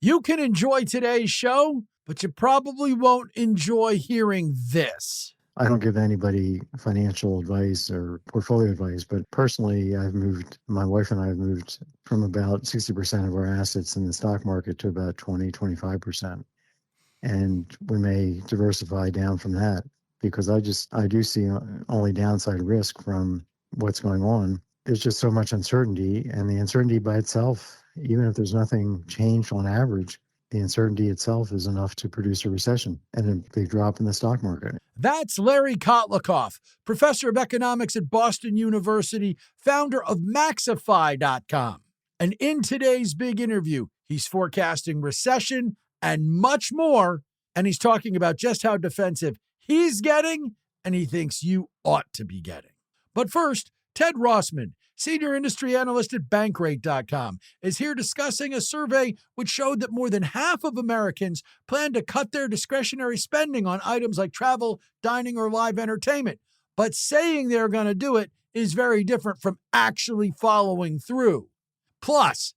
You can enjoy today's show, but you probably won't enjoy hearing this. I don't give anybody financial advice or portfolio advice, but personally, my wife and I have moved from about 60% of our assets in the stock market to about 25%. And we may diversify down from that because I do see only downside risk from what's going on. There's just so much uncertainty, and the uncertainty by itself, even if there's nothing changed on average, the uncertainty itself is enough to produce a recession and a big drop in the stock market. That's Larry Kotlikoff, professor of economics at Boston University, founder of Maxify.com. And in today's big interview, he's forecasting recession and much more. And he's talking about just how defensive he's getting and he thinks you ought to be getting. But first, Ted Rossman, senior industry analyst at Bankrate.com, is here discussing a survey which showed that more than half of Americans plan to cut their discretionary spending on items like travel, dining, or live entertainment. But saying they're going to do it is very different from actually following through. Plus,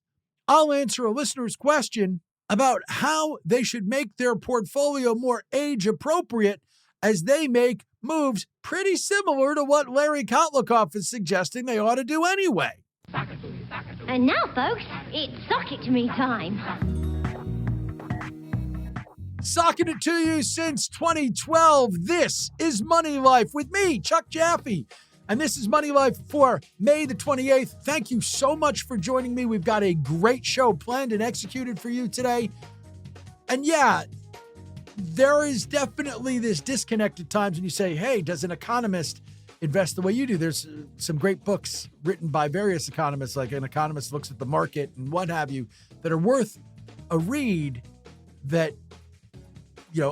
I'll answer a listener's question about how they should make their portfolio more age-appropriate as they make moves pretty similar to what Larry Kotlikoff is suggesting they ought to do anyway. And now, folks, it's Sock It to Me time. Socking it to you since 2012, this is Money Life with me, Chuck Jaffe. And this is Money Life for May the 28th. Thank you so much for joining me. We've got a great show planned and executed for you today. And yeah, there is definitely this disconnect at times when you say, hey, does an economist invest the way you do? There's some great books written by various economists, like An Economist Looks at the Market and what have you, that are worth a read that,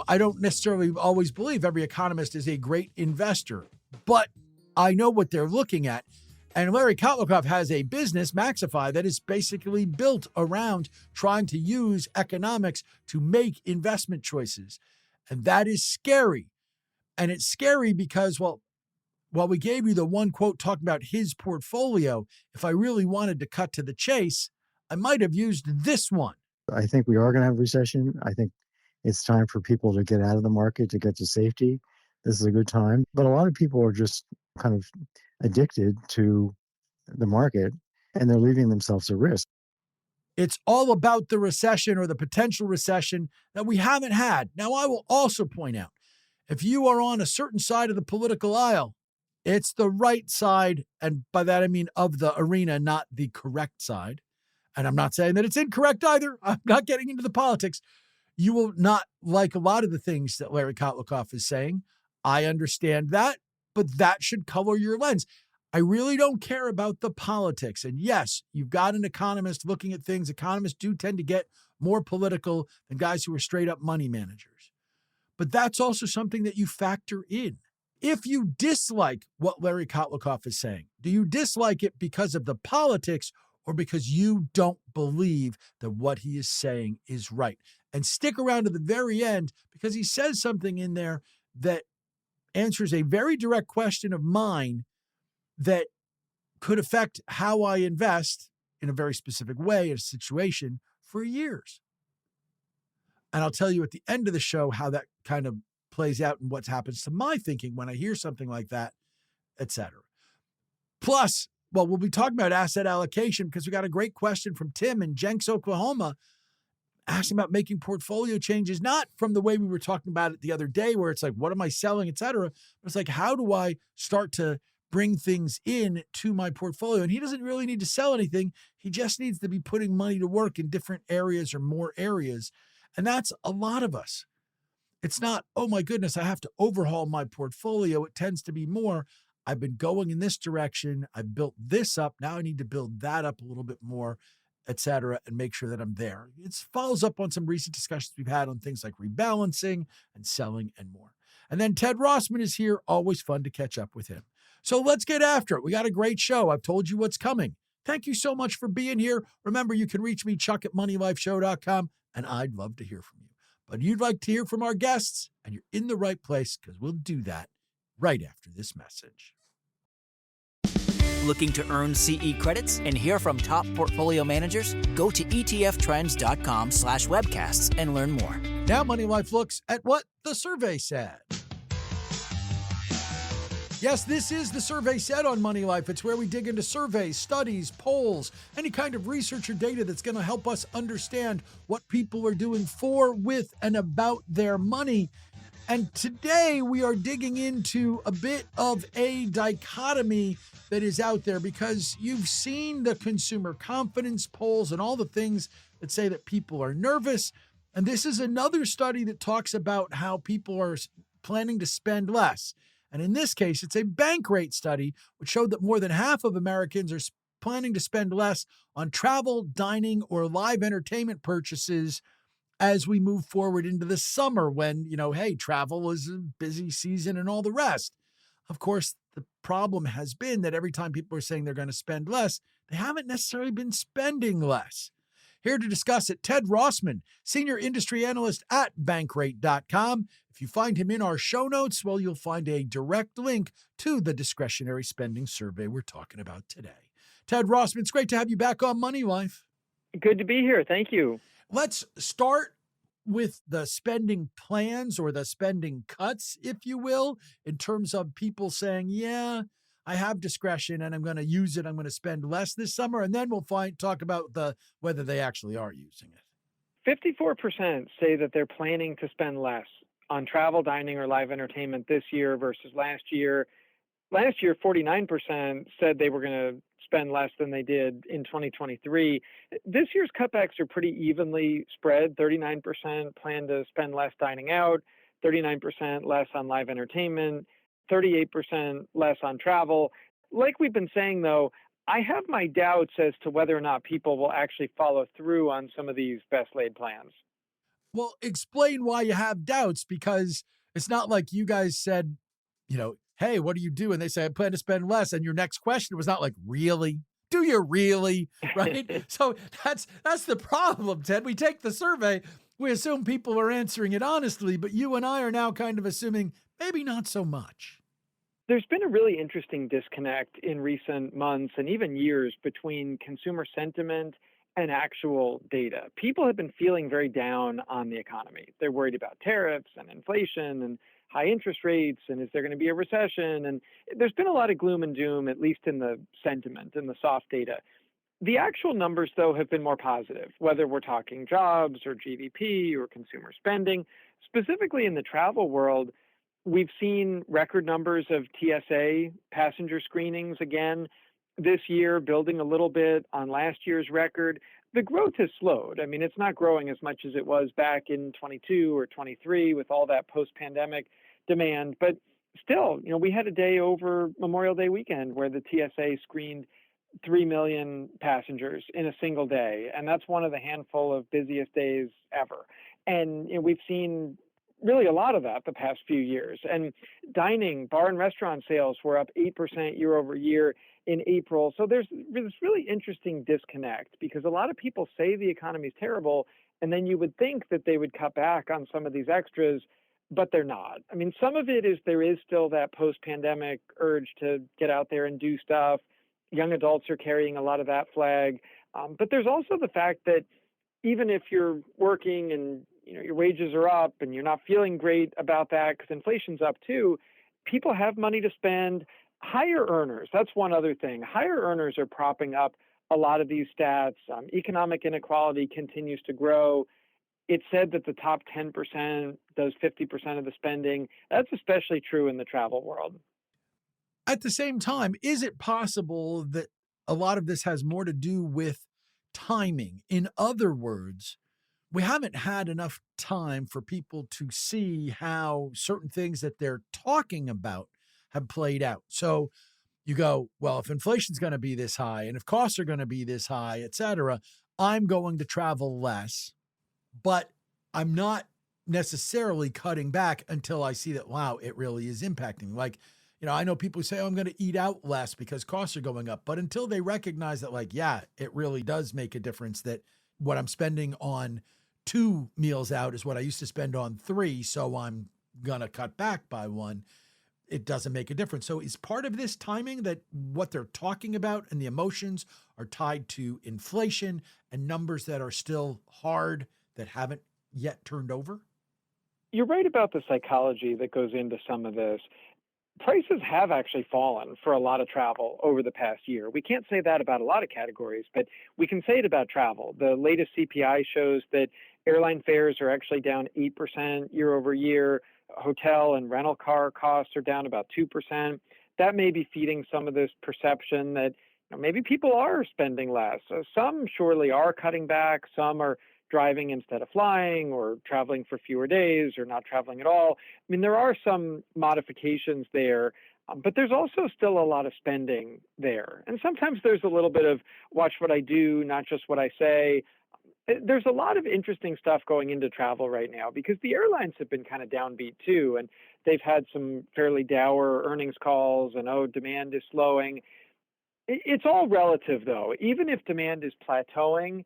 I don't necessarily always believe every economist is a great investor, but I know what they're looking at. And Larry Kotlikoff has a business, Maxify, that is basically built around trying to use economics to make investment choices. And that is scary. And it's scary because, while we gave you the one quote talking about his portfolio, if I really wanted to cut to the chase, I might have used this one. I think we are going to have a recession. I think it's time for people to get out of the market, to get to safety. This is a good time. But a lot of people are just kind of addicted to the market, and they're leaving themselves at risk. It's all about the recession or the potential recession that we haven't had. Now, I will also point out, if you are on a certain side of the political aisle, it's the right side, and by that I mean of the arena, not the correct side. And I'm not saying that it's incorrect either. I'm not getting into the politics. You will not like a lot of the things that Larry Kotlikoff is saying. I understand that, but that should color your lens. I really don't care about the politics. And yes, you've got an economist looking at things. Economists do tend to get more political than guys who are straight up money managers. But that's also something that you factor in. If you dislike what Larry Kotlikoff is saying, do you dislike it because of the politics or because you don't believe that what he is saying is right? And stick around to the very end because he says something in there that answers a very direct question of mine that could affect how I invest in a very specific way in a situation for years. And I'll tell you at the end of the show how that kind of plays out and what happens to my thinking when I hear something like that, etc. Plus, we'll be talking about asset allocation because we got a great question from Tim in Jenks, Oklahoma, asking about making portfolio changes, not from the way we were talking about it the other day, where it's like, what am I selling, etc. But it's like, how do I start to bring things in to my portfolio? And he doesn't really need to sell anything. He just needs to be putting money to work in different areas or more areas. And that's a lot of us. It's not, oh my goodness, I have to overhaul my portfolio. It tends to be more, I've been going in this direction. I've built this up. Now I need to build that up a little bit more, etc., and make sure that I'm there. It follows up on some recent discussions we've had on things like rebalancing and selling and more. And then Ted Rossman is here. Always fun to catch up with him. So let's get after it. We got a great show. I've told you what's coming. Thank you so much for being here. Remember, you can reach me, Chuck, at moneylifeshow.com, and I'd love to hear from you. But you'd like to hear from our guests, and you're in the right place because we'll do that right after this message. Looking to earn CE credits and hear from top portfolio managers? Go to etftrends.com/webcasts and learn more. Now Money Life looks at what the survey said. Yes, this is the survey said on Money Life. It's where we dig into surveys, studies, polls, any kind of research or data that's going to help us understand what people are doing for, with, and about their money. And today we are digging into a bit of a dichotomy that is out there, because you've seen the consumer confidence polls and all the things that say that people are nervous. And this is another study that talks about how people are planning to spend less. And in this case, it's a bank rate study, which showed that more than half of Americans are planning to spend less on travel, dining, or live entertainment purchases as we move forward into the summer when, hey, travel is a busy season and all the rest. Of course, the problem has been that every time people are saying they're going to spend less, they haven't necessarily been spending less. Here to discuss it, Ted Rossman, Senior Industry Analyst at Bankrate.com. If you find him in our show notes, well, you'll find a direct link to the discretionary spending survey we're talking about today. Ted Rossman, it's great to have you back on Money Life. Good to be here. Thank you. Let's start with the spending plans, or the spending cuts, if you will, in terms of people saying, yeah, I have discretion and I'm going to use it. I'm going to spend less this summer. And then we'll talk about whether they actually are using it. 54% say that they're planning to spend less on travel, dining, or live entertainment this year versus last year. Last year, 49% said they were going to spend less than they did in 2023. This year's cutbacks are pretty evenly spread. 39% plan to spend less dining out, 39% less on live entertainment, 38% less on travel. Like we've been saying, though, I have my doubts as to whether or not people will actually follow through on some of these best laid plans. Well, explain why you have doubts, because it's not like you guys said, hey, what do you do? And they say, I plan to spend less. And your next question was not like, really? Do you really? Right? So that's the problem, Ted. We take the survey, we assume people are answering it honestly, but you and I are now kind of assuming maybe not so much. There's been a really interesting disconnect in recent months and even years between consumer sentiment and actual data. People have been feeling very down on the economy. They're worried about tariffs and inflation and high interest rates, and is there going to be a recession? And there's been a lot of gloom and doom, at least in the sentiment and the soft data. The actual numbers, though, have been more positive, whether we're talking jobs or GDP or consumer spending. Specifically in the travel world, we've seen record numbers of TSA passenger screenings again this year, building a little bit on last year's record. The growth has slowed. I mean, it's not growing as much as it was back in 22 or 23 with all that post-pandemic demand. But still, we had a day over Memorial Day weekend where the TSA screened 3 million passengers in a single day. And that's one of the handful of busiest days ever. And we've seen really a lot of that the past few years. And dining, bar and restaurant sales were up 8% year over year in April. So there's this really interesting disconnect, because a lot of people say the economy is terrible, and then you would think that they would cut back on some of these extras, but they're not. I mean, some of it is there is still that post-pandemic urge to get out there and do stuff. Young adults are carrying a lot of that flag. But there's also the fact that even if you're working and your wages are up and you're not feeling great about that because inflation's up too, people have money to spend. Higher earners, that's one other thing. Higher earners are propping up a lot of these stats. Economic inequality continues to grow. It's said that the top 10% does 50% of the spending. That's especially true in the travel world. At the same time, is it possible that a lot of this has more to do with timing? In other words, we haven't had enough time for people to see how certain things that they're talking about have played out. So you go, well, if inflation's going to be this high and if costs are going to be this high, et cetera, I'm going to travel less, but I'm not necessarily cutting back until I see that, wow, it really is impacting me. Like, I know people say, oh, I'm going to eat out less because costs are going up. But until they recognize that, like, yeah, it really does make a difference that what I'm spending on 2 meals out is what I used to spend on 3. So I'm going to cut back by 1. it doesn't make a difference. So is part of this timing that what they're talking about and the emotions are tied to inflation and numbers that are still hard that haven't yet turned over? You're right about the psychology that goes into some of this. Prices have actually fallen for a lot of travel over the past year. We can't say that about a lot of categories, but we can say it about travel. The latest CPI shows that airline fares are actually down 8% year over year. Hotel and rental car costs are down about 2%. That may be feeding some of this perception that maybe people are spending less. So some surely are cutting back. Some are driving instead of flying or traveling for fewer days or not traveling at all. I mean, there are some modifications there, but there's also still a lot of spending there. And sometimes there's a little bit of watch what I do, not just what I say. There's a lot of interesting stuff going into travel right now because the airlines have been kind of downbeat too. And they've had some fairly dour earnings calls and, oh, demand is slowing. It's all relative, though. Even if demand is plateauing,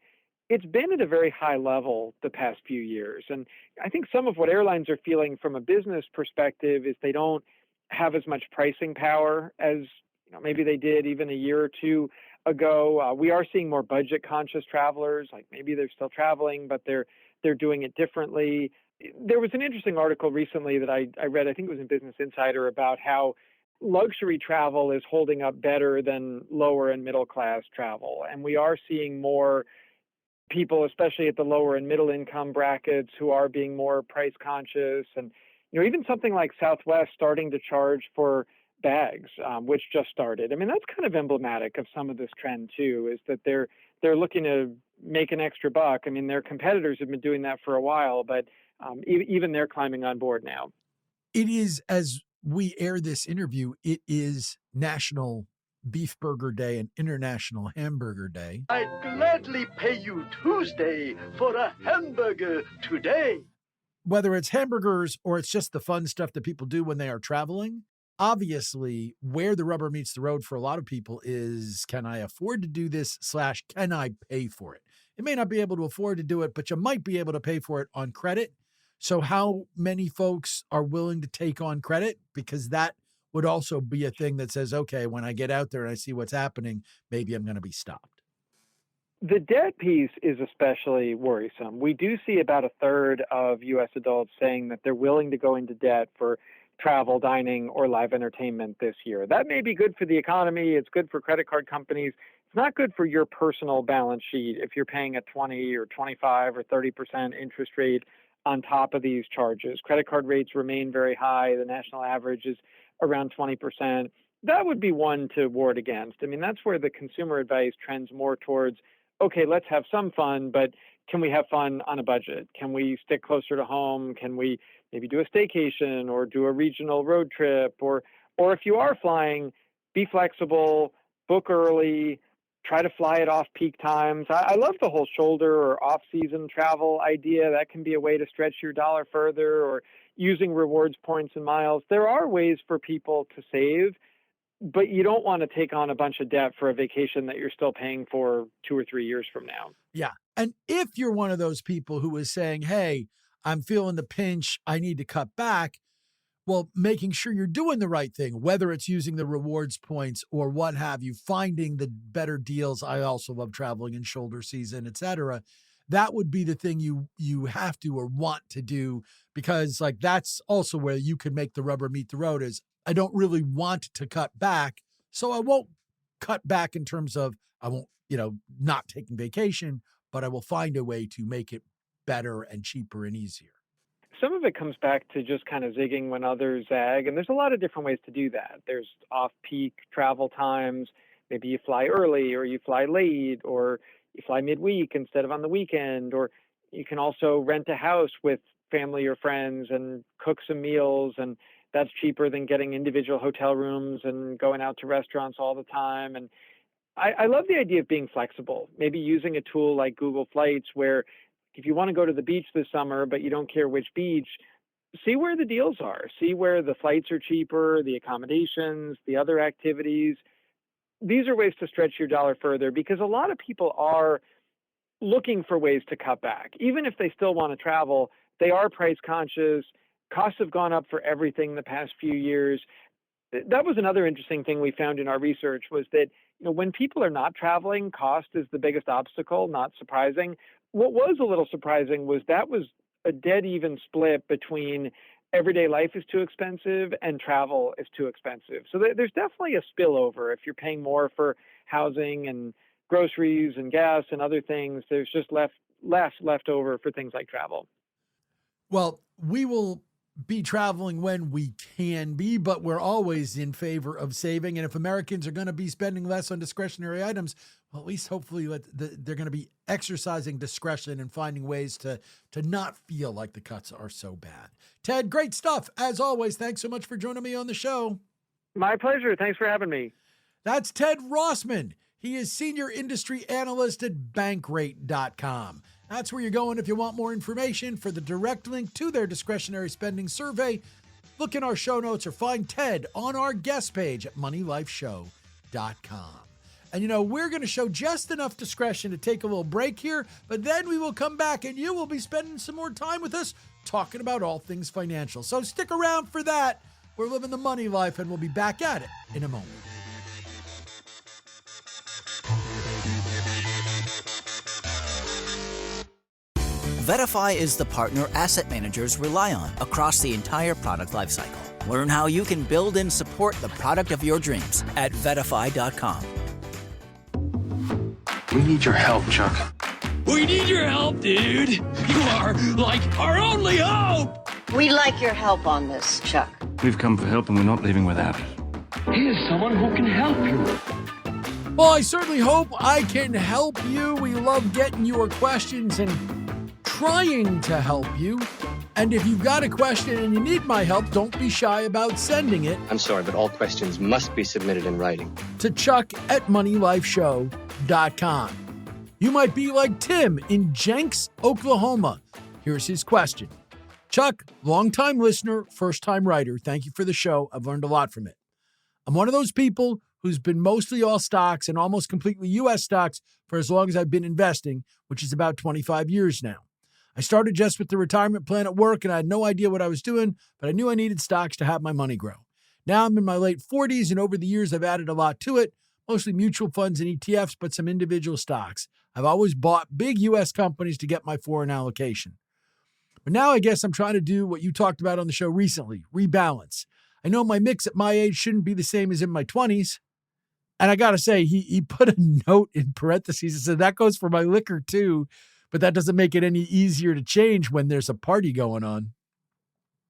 it's been at a very high level the past few years. And I think some of what airlines are feeling from a business perspective is they don't have as much pricing power as maybe they did even a year or two ago. We are seeing more budget conscious travelers, like maybe they're still traveling, but they're doing it differently. There was an interesting article recently that I read, I think it was in Business Insider, about how luxury travel is holding up better than lower and middle class travel. And we are seeing more people, especially at the lower and middle income brackets, who are being more price conscious. And even something like Southwest starting to charge for bags, which just started. I mean, that's kind of emblematic of some of this trend too, is that they're looking to make an extra buck. I mean, their competitors have been doing that for a while, but even they're climbing on board now. It is, as we air this interview, it is National Beef Burger Day and International Hamburger Day. I'd gladly pay you Tuesday for a hamburger today. Whether it's hamburgers or it's just the fun stuff that people do when they are traveling, obviously where the rubber meets the road for a lot of people is, can I afford to do this / can I pay for it? You may not be able to afford to do it, but you might be able to pay for it on credit. So how many folks are willing to take on credit? Because that would also be a thing that says, okay, when I get out there and I see what's happening, maybe I'm going to be stopped. The debt piece is especially worrisome. We do see about a third of U.S. adults saying that they're willing to go into debt for travel, dining, or live entertainment this year. That may be good for the economy. It's good for credit card companies. It's not good for your personal balance sheet if you're paying a 20 or 25 or 30% interest rate on top of these charges. Credit card rates remain very high. The national average is around 20%. That would be one to ward against. I mean, that's where the consumer advice trends more towards, okay, let's have some fun, but can we have fun on a budget? Can we stick closer to home? Can we maybe do a staycation or do a regional road trip? Or if you are flying, be flexible, book early, try to fly at off-peak times. I love the whole shoulder or off-season travel idea. That can be a way to stretch your dollar further, or using rewards points and miles. There are ways for people to save, but you don't want to take on a bunch of debt for a vacation that you're still paying for 2 or 3 years from now. Yeah. And if you're one of those people who is saying, hey, I'm feeling the pinch, I need to cut back, well, making sure you're doing the right thing, whether it's using the rewards points or what have you, finding the better deals. I also love traveling in shoulder season, et cetera. That would be the thing you have to or want to do, because like that's also where you can make the rubber meet the road. Is I don't really want to cut back, so I won't cut back in terms of I won't, not taking vacation, but I will find a way to make it better and cheaper and easier. Some of it comes back to just kind of zigging when others zag, and there's a lot of different ways to do that. There's off-peak travel times. Maybe you fly early or you fly late, or you fly midweek instead of on the weekend, or you can also rent a house with family or friends and cook some meals, and that's cheaper than getting individual hotel rooms and going out to restaurants all the time. And I love the idea of being flexible, maybe using a tool like Google Flights, where if you want to go to the beach this summer, but you don't care which beach, see where the deals are, see where the flights are cheaper, the accommodations, the other activities. These are ways to stretch your dollar further, because a lot of people are looking for ways to cut back. Even if they still want to travel, they are price conscious. Costs have gone up for everything the past few years. That was another interesting thing we found in our research was that, when people are not traveling, cost is the biggest obstacle, not surprising. What was a little surprising was that was a dead even split between everyday life is too expensive and travel is too expensive. So there's definitely a spillover. If you're paying more for housing and groceries and gas and other things, there's just less left over for things like travel. Well, we will be traveling when we can be, but we're always in favor of saving. And if Americans are going to be spending less on discretionary items, well, at least hopefully they're going to be exercising discretion and finding ways to not feel like the cuts are so bad. Ted, great stuff. As always, thanks so much for joining me on the show. My pleasure. Thanks for having me. That's Ted Rossman. He is Senior Industry Analyst at Bankrate.com. That's where you're going if you want more information. For the direct link to their discretionary spending survey, look in our show notes or find Ted on our guest page at MoneyLifeShow.com. And we're going to show just enough discretion to take a little break here, but then we will come back and you will be spending some more time with us talking about all things financial. So stick around for that. We're living the money life and we'll be back at it in a moment. VettaFi is the partner asset managers rely on across the entire product lifecycle. Learn how you can build and support the product of your dreams at VettaFi.com. We need your help, Chuck. We need your help, dude. You are like our only hope. We'd like your help on this, Chuck. We've come for help and we're not leaving without it. Here's someone who can help you. Well, I certainly hope I can help you. We love getting your questions and trying to help you. And if you've got a question and you need my help, don't be shy about sending it. I'm sorry, but all questions must be submitted in writing. To Chuck at MoneyLifeShow.com. You might be like Tim in Jenks, Oklahoma. Here's his question. Chuck, longtime listener, first-time writer. Thank you for the show. I've learned a lot from it. I'm one of those people who's been mostly all stocks and almost completely U.S. stocks for as long as I've been investing, which is about 25 years now. I started just with the retirement plan at work, and I had no idea what I was doing, but I knew I needed stocks to have my money grow. Now I'm in my late 40s, and over the years I've added a lot to it, mostly mutual funds and ETFs, but some individual stocks. I've always bought big U.S. companies to get my foreign allocation. But now I guess I'm trying to do what you talked about on the show recently, rebalance. I know my mix at my age shouldn't be the same as in my 20s. And I got to say, he put a note in parentheses and said, that goes for my liquor too, but that doesn't make it any easier to change when there's a party going on.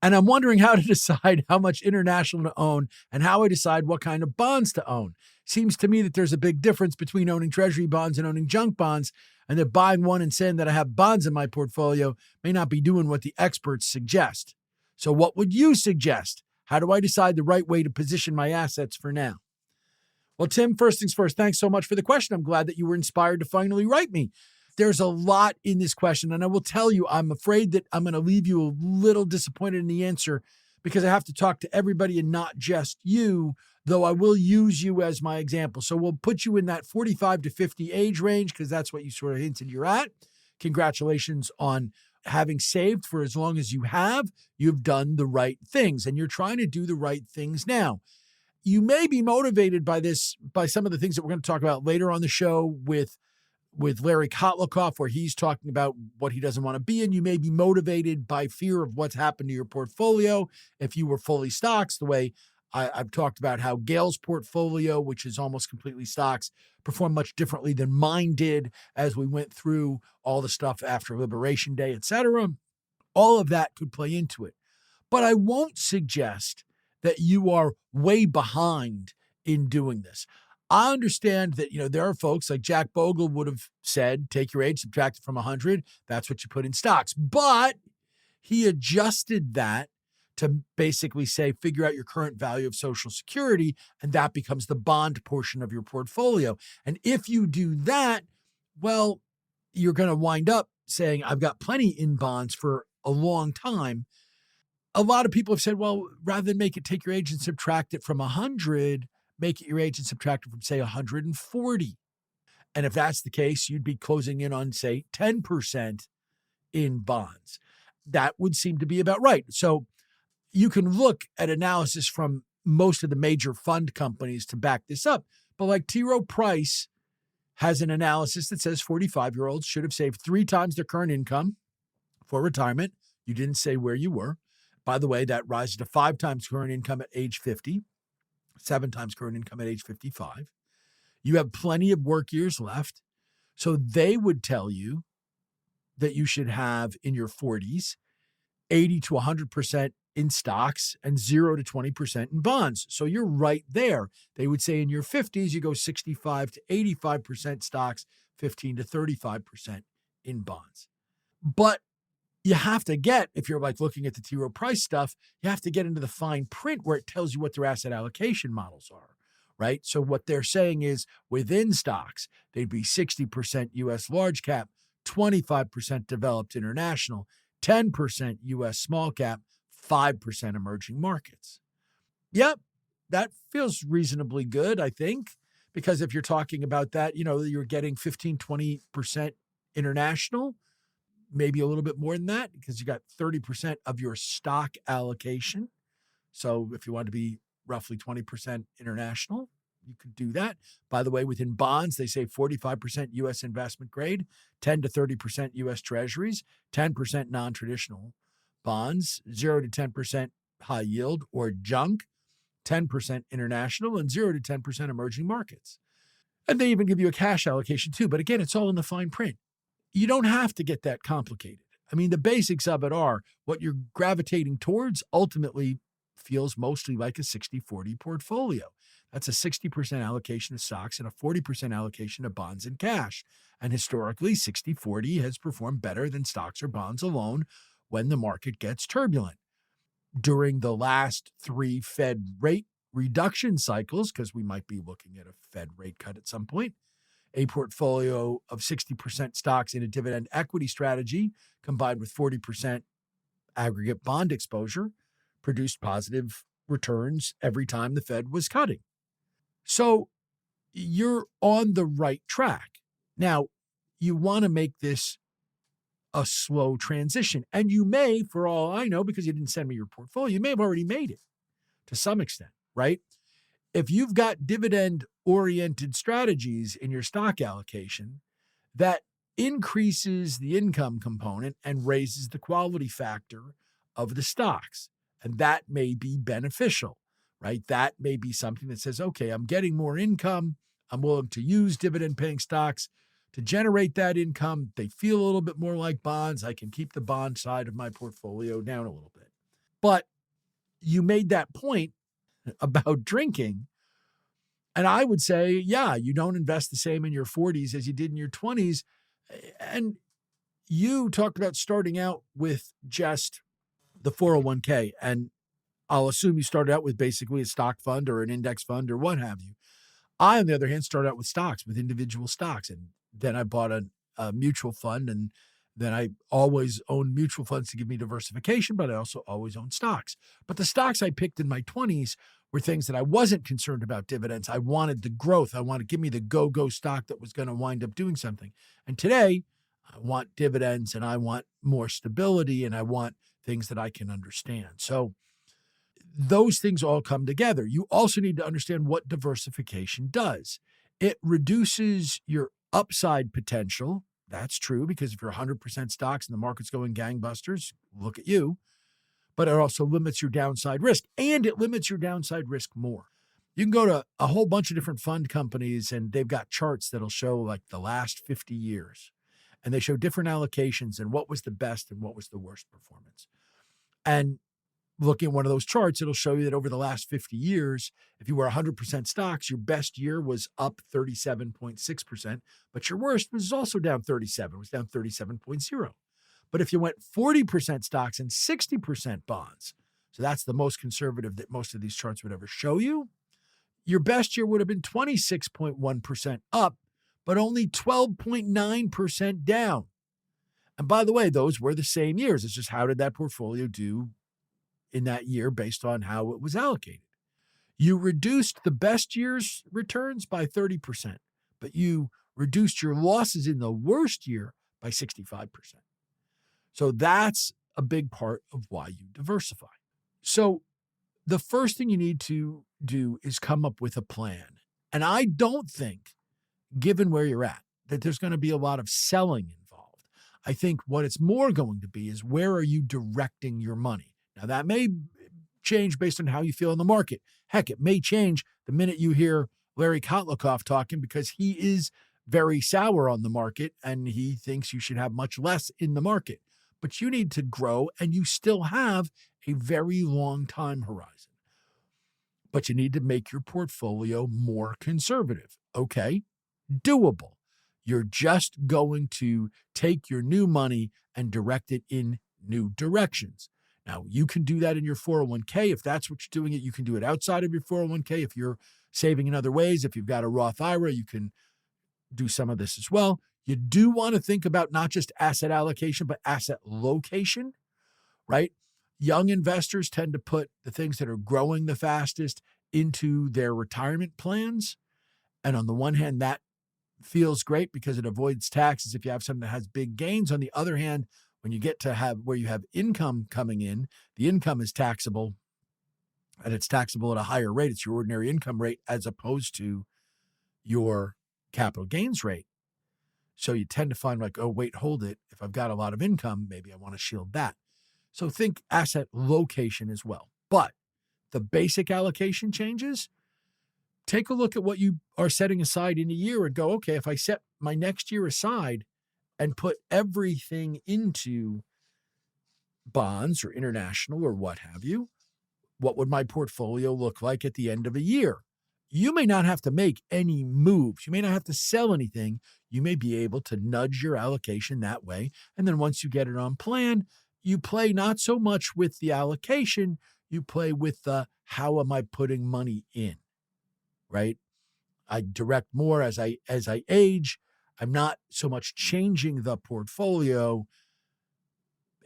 And I'm wondering how to decide how much international to own and how I decide what kind of bonds to own. Seems to me that there's a big difference between owning treasury bonds and owning junk bonds, and that buying one and saying that I have bonds in my portfolio may not be doing what the experts suggest. So what would you suggest? How do I decide the right way to position my assets for now? Well, Tim, first things first, thanks so much for the question. I'm glad that you were inspired to finally write me. There's a lot in this question, and I will tell you, I'm afraid that I'm going to leave you a little disappointed in the answer because I have to talk to everybody and not just you, though I will use you as my example. So we'll put you in that 45 to 50 age range because that's what you sort of hinted you're at. Congratulations on having saved for as long as you have. You've done the right things, and you're trying to do the right things now. You may be motivated by this, by some of the things that we're going to talk about later on the show with Larry Kotlikoff, where he's talking about what he doesn't want to be in. You may be motivated by fear of what's happened to your portfolio if you were fully stocks, the way I've talked about how Gail's portfolio, which is almost completely stocks, performed much differently than mine did as we went through all the stuff after Liberation Day, etc. All of that could play into it. But I won't suggest that you are way behind in doing this. I understand that, there are folks like Jack Bogle would have said, take your age, subtract it from 100. That's what you put in stocks. But he adjusted that to basically say, figure out your current value of Social Security, and that becomes the bond portion of your portfolio. And if you do that, well, you're going to wind up saying, I've got plenty in bonds for a long time. A lot of people have said, well, rather than make it take your age and subtract it from 100, make it your age and subtract it from, say, 140. And if that's the case, you'd be closing in on, say, 10% in bonds. That would seem to be about right. So you can look at analysis from most of the major fund companies to back this up. But like T. Rowe Price has an analysis that says 45-year-olds should have saved 3 times their current income for retirement. You didn't say where you were. By the way, that rises to 5 times current income at age 50, 7 times current income at age 55. You have plenty of work years left. So they would tell you that you should have in your 40s 80 to 100% in stocks and 0 to 20% in bonds. So you're right there. They would say in your 50s, you go 65 to 85% stocks, 15 to 35% in bonds. But you have to get, if you're like looking at the T. Rowe Price stuff, you have to get into the fine print where it tells you what their asset allocation models are, right? So what they're saying is within stocks, they'd be 60% U.S. large cap, 25% developed international, 10% U.S. small cap, 5% emerging markets. Yep, that feels reasonably good, I think, because if you're talking about that, you're getting 15, 20% international, maybe a little bit more than that because you got 30% of your stock allocation. So if you want to be roughly 20% international, you could do that. By the way, within bonds, they say 45% U.S. investment grade, 10 to 30% U.S. treasuries, 10% non-traditional bonds, 0 to 10% high yield or junk, 10% international, and 0 to 10% emerging markets. And they even give you a cash allocation too. But again, it's all in the fine print. You don't have to get that complicated. I mean, the basics of it are what you're gravitating towards ultimately feels mostly like a 60-40 portfolio. That's a 60% allocation of stocks and a 40% allocation of bonds and cash. And historically, 60-40 has performed better than stocks or bonds alone when the market gets turbulent. During the last 3 Fed rate reduction cycles, because we might be looking at a Fed rate cut at some point, a portfolio of 60% stocks in a dividend equity strategy combined with 40% aggregate bond exposure produced positive returns every time the Fed was cutting. So you're on the right track. Now, you want to make this a slow transition. And you may, for all I know, because you didn't send me your portfolio, you may have already made it to some extent, right? If you've got dividend-oriented strategies in your stock allocation, that increases the income component and raises the quality factor of the stocks. And that may be beneficial, right? That may be something that says, okay, I'm getting more income. I'm willing to use dividend-paying stocks to generate that income. They feel a little bit more like bonds. I can keep the bond side of my portfolio down a little bit. But you made that point about drinking. And I would say, yeah, you don't invest the same in your 40s as you did in your 20s. And you talked about starting out with just the 401k. And I'll assume you started out with basically a stock fund or an index fund or what have you. I, on the other hand, started out with stocks, with individual stocks. And then I bought a mutual fund. And then I always owned mutual funds to give me diversification, but I also always owned stocks. But the stocks I picked in my 20s were things that I wasn't concerned about dividends. I wanted the growth. I wanted to give me the go-go stock that was going to wind up doing something. And today, I want dividends and I want more stability and I want things that I can understand. So those things all come together. You also need to understand what diversification does. It reduces your upside potential. That's true because if you're 100% stocks and the market's going gangbusters, look at you. But it also limits your downside risk, and it limits your downside risk more. You can go to a whole bunch of different fund companies, and they've got charts that'll show like the last 50 years. And they show different allocations and what was the best and what was the worst performance. And looking at one of those charts, it'll show you that over the last 50 years, if you were 100% stocks, your best year was up 37.6%, but your worst was also down 37, it was down 37.0. But if you went 40% stocks and 60% bonds, so that's the most conservative that most of these charts would ever show you, your best year would have been 26.1% up, but only 12.9% down. And by the way, those were the same years. It's just how did that portfolio do in that year based on how it was allocated. You reduced the best year's returns by 30%, but you reduced your losses in the worst year by 65%. So that's a big part of why you diversify. So the first thing you need to do is come up with a plan. And I don't think, given where you're at, that there's going to be a lot of selling involved. I think what it's more going to be is where are you directing your money? Now, that may change based on how you feel in the market. Heck, it may change the minute you hear Larry Kotlikoff talking, because he is very sour on the market and he thinks you should have much less in the market. But you need to grow, and you still have a very long time horizon. But you need to make your portfolio more conservative. Okay, doable. You're just going to take your new money and direct it in new directions. Now, you can do that in your 401k. If that's what you're doing it, you can do it outside of your 401k. If you're saving in other ways, if you've got a Roth IRA, you can do some of this as well. You do want to think about not just asset allocation, but asset location, right? Young investors tend to put the things that are growing the fastest into their retirement plans. And on the one hand, that feels great because it avoids taxes if you have something that has big gains. On the other hand, when you get to have where you have income coming in, the income is taxable, and it's taxable at a higher rate. It's your ordinary income rate as opposed to your capital gains rate. So you tend to find like, oh, wait, hold it. If I've got a lot of income, maybe I want to shield that. So think asset location as well. But the basic allocation changes. Take a look at what you are setting aside in a year and go, okay, if I set my next year aside and put everything into bonds or international or what have you, what would my portfolio look like at the end of a year? You may not have to make any moves. You may not have to sell anything. You may be able to nudge your allocation that way. And then once you get it on plan, you play not so much with the allocation, you play with the how am I putting money in, right? I direct more as I age. I'm not so much changing the portfolio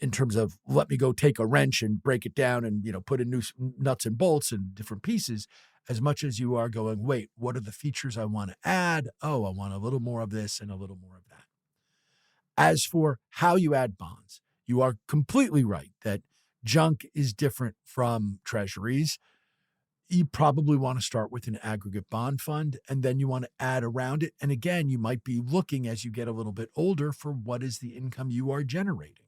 in terms of let me go take a wrench and break it down and, put in new nuts and bolts and different pieces, as much as you are going, wait, what are the features I want to add? Oh, I want a little more of this and a little more of that. As for how you add bonds, you are completely right that junk is different from treasuries. You probably want to start with an aggregate bond fund, and then you want to add around it. And again, you might be looking as you get a little bit older for what is the income you are generating.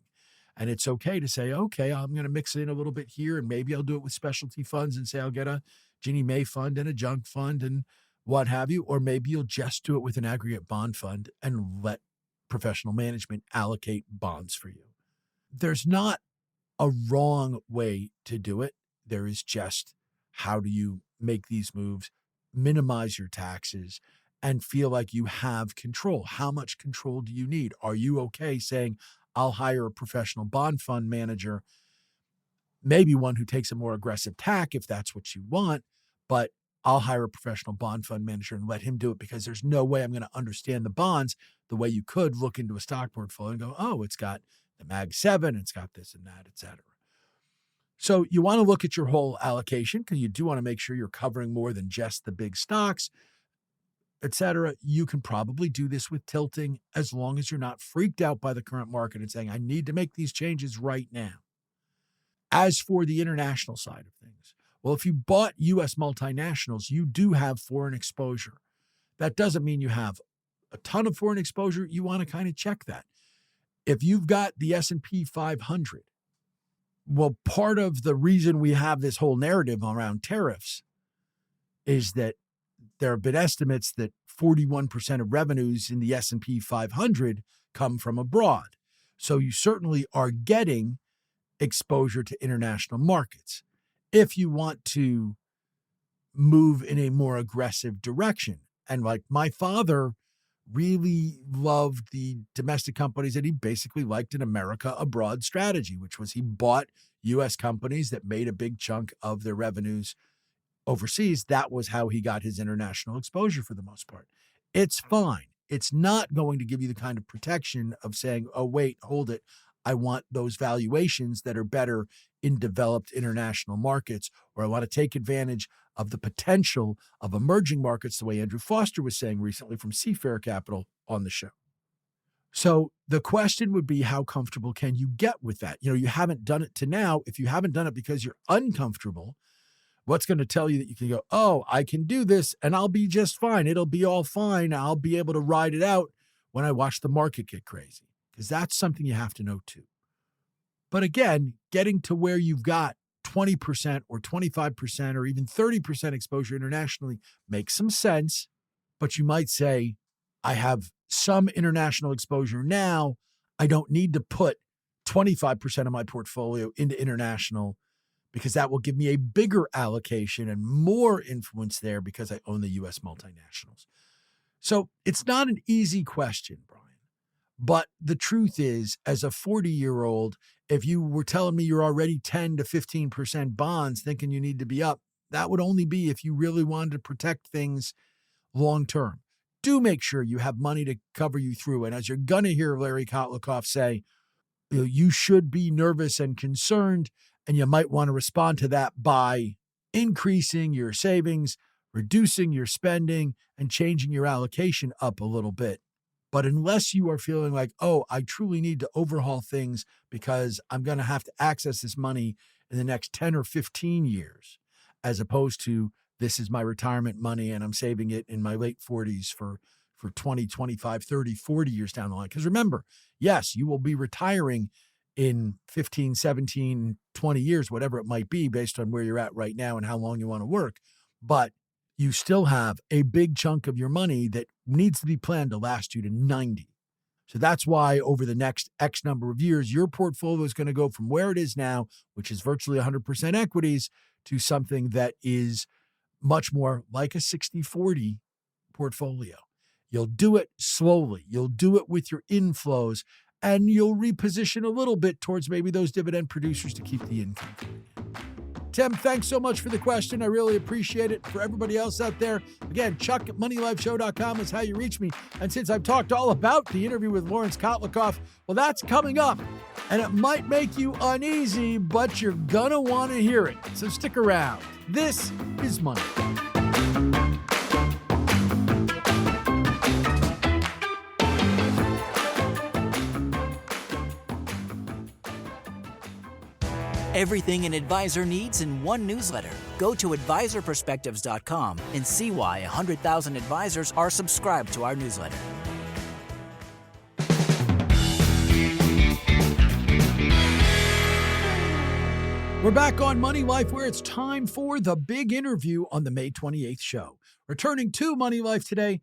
And it's okay to say, okay, I'm going to mix it in a little bit here, and maybe I'll do it with specialty funds and say I'll get a Ginnie Mae fund and a junk fund and what have you. Or maybe you'll just do it with an aggregate bond fund and let professional management allocate bonds for you. There's not a wrong way to do it. There is just how do you make these moves, minimize your taxes, and feel like you have control? How much control do you need? Are you okay saying, I'll hire a professional bond fund manager, maybe one who takes a more aggressive tack if that's what you want, but I'll hire a professional bond fund manager and let him do it because there's no way I'm going to understand the bonds the way you could look into a stock portfolio and go, oh, it's got the Mag 7, it's got this and that, et cetera. So you want to look at your whole allocation because you do want to make sure you're covering more than just the big stocks, et cetera. You can probably do this with tilting as long as you're not freaked out by the current market and saying, I need to make these changes right now. As for the international side of things, well, if you bought U.S. multinationals, you do have foreign exposure. That doesn't mean you have a ton of foreign exposure. You want to kind of check that. If you've got the S&P 500, well, part of the reason we have this whole narrative around tariffs is that there have been estimates that 41% of revenues in the S&P 500 come from abroad. So you certainly are getting exposure to international markets. If you want to move in a more aggressive direction, and like my father really loved the domestic companies that he basically liked an America abroad strategy, which was he bought U.S. companies that made a big chunk of their revenues overseas. That was how he got his international exposure for the most part. It's fine. It's not going to give you the kind of protection of saying, oh, wait, hold it. I want those valuations that are better in developed international markets, or I want to take advantage of the potential of emerging markets, the way Andrew Foster was saying recently from Seafair Capital on the show. So the question would be, how comfortable can you get with that? You haven't done it to now. If you haven't done it because you're uncomfortable, What's going to tell you that you can go, oh, I can do this and I'll be just fine. It'll be all fine. I'll be able to ride it out when I watch the market get crazy, because that's something you have to know too. But again, getting to where you've got 20% or 25% or even 30% exposure internationally makes some sense. But you might say, I have some international exposure now. I don't need to put 25% of my portfolio into international, because that will give me a bigger allocation and more influence there because I own the U.S. multinationals. So it's not an easy question, Brian. But the truth is, as a 40-year-old, if you were telling me you're already 10 to 15% bonds thinking you need to be up, that would only be if you really wanted to protect things long term. Do make sure you have money to cover you through. And as you're going to hear Larry Kotlikoff say, you should be nervous and concerned, and you might want to respond to that by increasing your savings, reducing your spending, and changing your allocation up a little bit. But unless you are feeling like, oh, I truly need to overhaul things because I'm going to have to access this money in the next 10 or 15 years, as opposed to this is my retirement money and I'm saving it in my late 40s for 20, 25, 30, 40 years down the line. Because remember, yes, you will be retiring in 15, 17, 20 years, whatever it might be, based on where you're at right now and how long you want to work. But you still have a big chunk of your money that needs to be planned to last you to 90. So that's why over the next X number of years, your portfolio is going to go from where it is now, which is virtually 100% equities, to something that is much more like a 60-40 portfolio. You'll do it slowly. You'll do it with your inflows, and you'll reposition a little bit towards maybe those dividend producers to keep the income coming in. Tim, thanks so much for the question. I really appreciate it. For everybody else out there, again, Chuck at MoneyLifeShow.com is how you reach me. And since I've talked all about the interview with Lawrence Kotlikoff, well, that's coming up. And it might make you uneasy, but you're going to want to hear it. So stick around. This is Money. Everything an advisor needs in one newsletter. Go to advisorperspectives.com and see why 100,000 advisors are subscribed to our newsletter. We're back on Money Life, where it's time for the big interview on the May 28th show. Returning to Money Life today,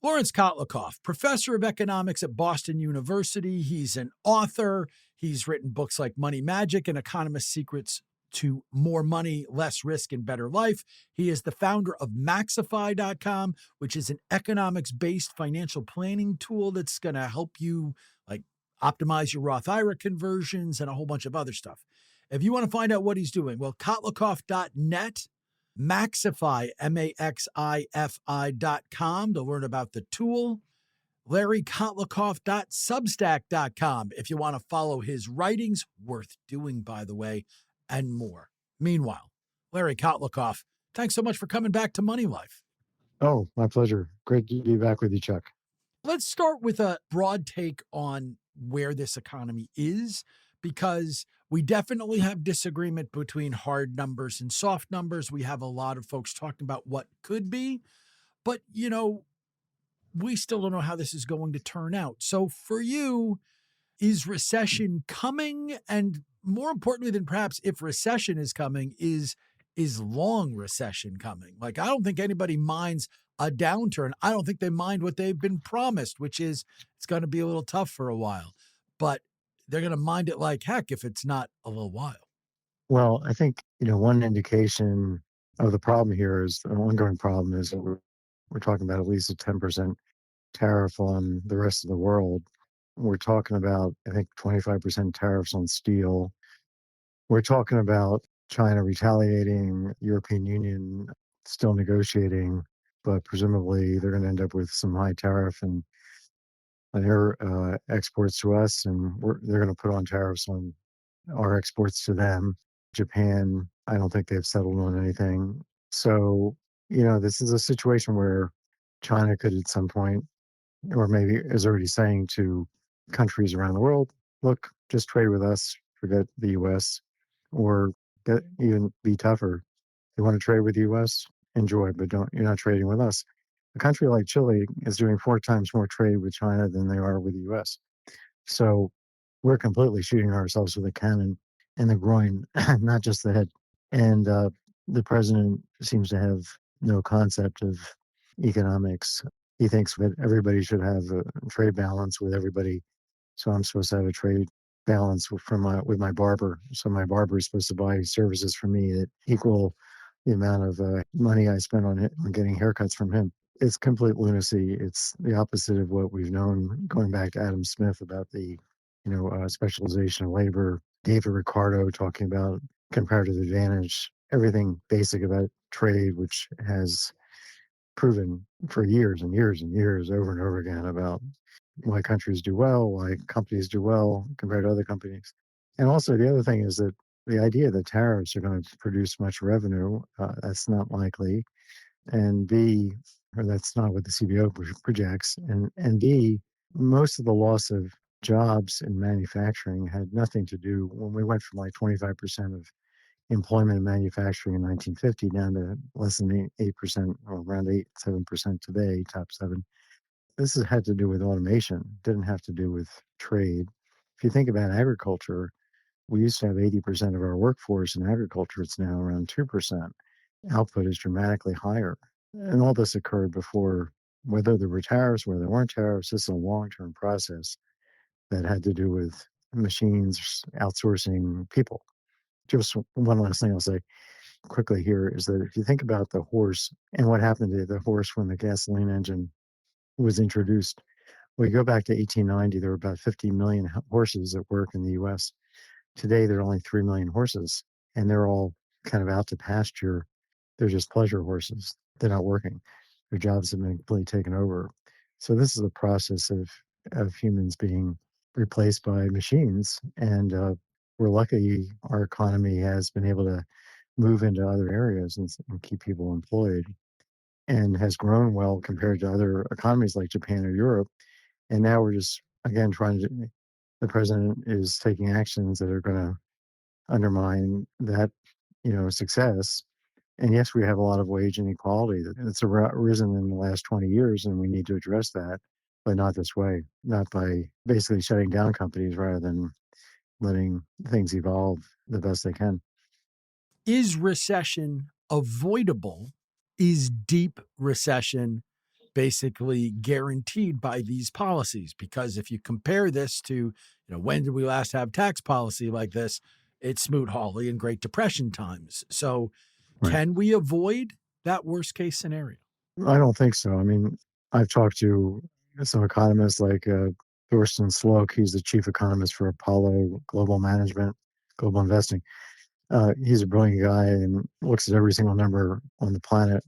Lawrence Kotlikoff, professor of economics at Boston University. He's an author. He's written books like Money Magic and Economist Secrets to More Money, Less Risk, and Better Life. He is the founder of Maxify.com, which is an economics-based financial planning tool that's going to help you like optimize your Roth IRA conversions and a whole bunch of other stuff. If you want to find out what he's doing, well, Kotlikoff.net, Maxify, Maxify.com to learn about the tool. LarryKotlikoff.substack.com if you want to follow his writings, worth doing, by the way, and more. Meanwhile, Larry Kotlikoff, thanks so much for coming back to Money Life. Oh, my pleasure. Great to be back with you, Chuck. Let's start with a broad take on where this economy is, because we definitely have disagreement between hard numbers and soft numbers. We have a lot of folks talking about what could be, but, you know, we still don't know how this is going to turn out. So for you, is recession coming? And more importantly than perhaps if recession is coming, is long recession coming? Like, I don't think anybody minds a downturn. I don't think they mind what they've been promised, which is it's going to be a little tough for a while. But they're going to mind it like heck if it's not a little while. Well, I think, one indication of the problem here is the ongoing problem is that we're talking about at least a 10% tariff on the rest of the world. We're talking about, I think, 25% tariffs on steel. We're talking about China retaliating, European Union still negotiating, but presumably they're going to end up with some high tariff and their exports to us, and they're going to put on tariffs on our exports to them. Japan, I don't think they've settled on anything. So, this is a situation where China could at some point, or maybe is already saying to countries around the world, look, just trade with us, forget the U.S., or even be tougher. You want to trade with the U.S., enjoy, but you're not trading with us. A country like Chile is doing 4 times more trade with China than they are with the U.S. So we're completely shooting ourselves with a cannon in the groin, not just the head. And the president seems to have no concept of economics. He thinks that everybody should have a trade balance with everybody. So I'm supposed to have a trade balance with my barber. So my barber is supposed to buy services from me that equal the amount of money I spend on getting haircuts from him. It's complete lunacy. It's the opposite of what we've known going back to Adam Smith about the, specialization of labor. David Ricardo talking about comparative advantage, everything basic about trade, which has proven for years and years and years over and over again about why countries do well, why companies do well compared to other companies. And also the other thing is that the idea that tariffs are going to produce much revenue, that's not likely. And B, or that's not what the CBO projects. And B, most of the loss of jobs in manufacturing had nothing to do when we went from like 25% of employment in manufacturing in 1950 down to less than 8% or around 7% today, top 7. This has had to do with automation, didn't have to do with trade. If you think about agriculture, we used to have 80% of our workforce in agriculture. It's now around 2%. Output is dramatically higher. And all this occurred before, whether there were tariffs, whether there weren't tariffs. This is a long-term process that had to do with machines outsourcing people. Just one last thing I'll say quickly here is that if you think about the horse and what happened to the horse when the gasoline engine was introduced, well, you go back to 1890, there were about 50 million horses at work in the U.S. Today, there are only 3 million horses, and they're all kind of out to pasture. They're just pleasure horses. They're not working. Their jobs have been completely taken over. So this is a process of humans being replaced by machines. And we're lucky our economy has been able to move into other areas and keep people employed and has grown well compared to other economies like Japan or Europe. And now we're just, again, the president is taking actions that are going to undermine that, success. And yes, we have a lot of wage inequality that's arisen in the last 20 years, and we need to address that, but not this way, not by basically shutting down companies rather than letting things evolve the best they can. Is recession avoidable? Is deep recession basically guaranteed by these policies? Because if you compare this to, when did we last have tax policy like this? It's Smoot-Hawley and Great Depression times. So Right. Can we avoid that worst case scenario? I don't think so. I mean, I've talked to some economists like Thorsten Sloak. He's the chief economist for Apollo Global Management, Global Investing. He's a brilliant guy and looks at every single number on the planet.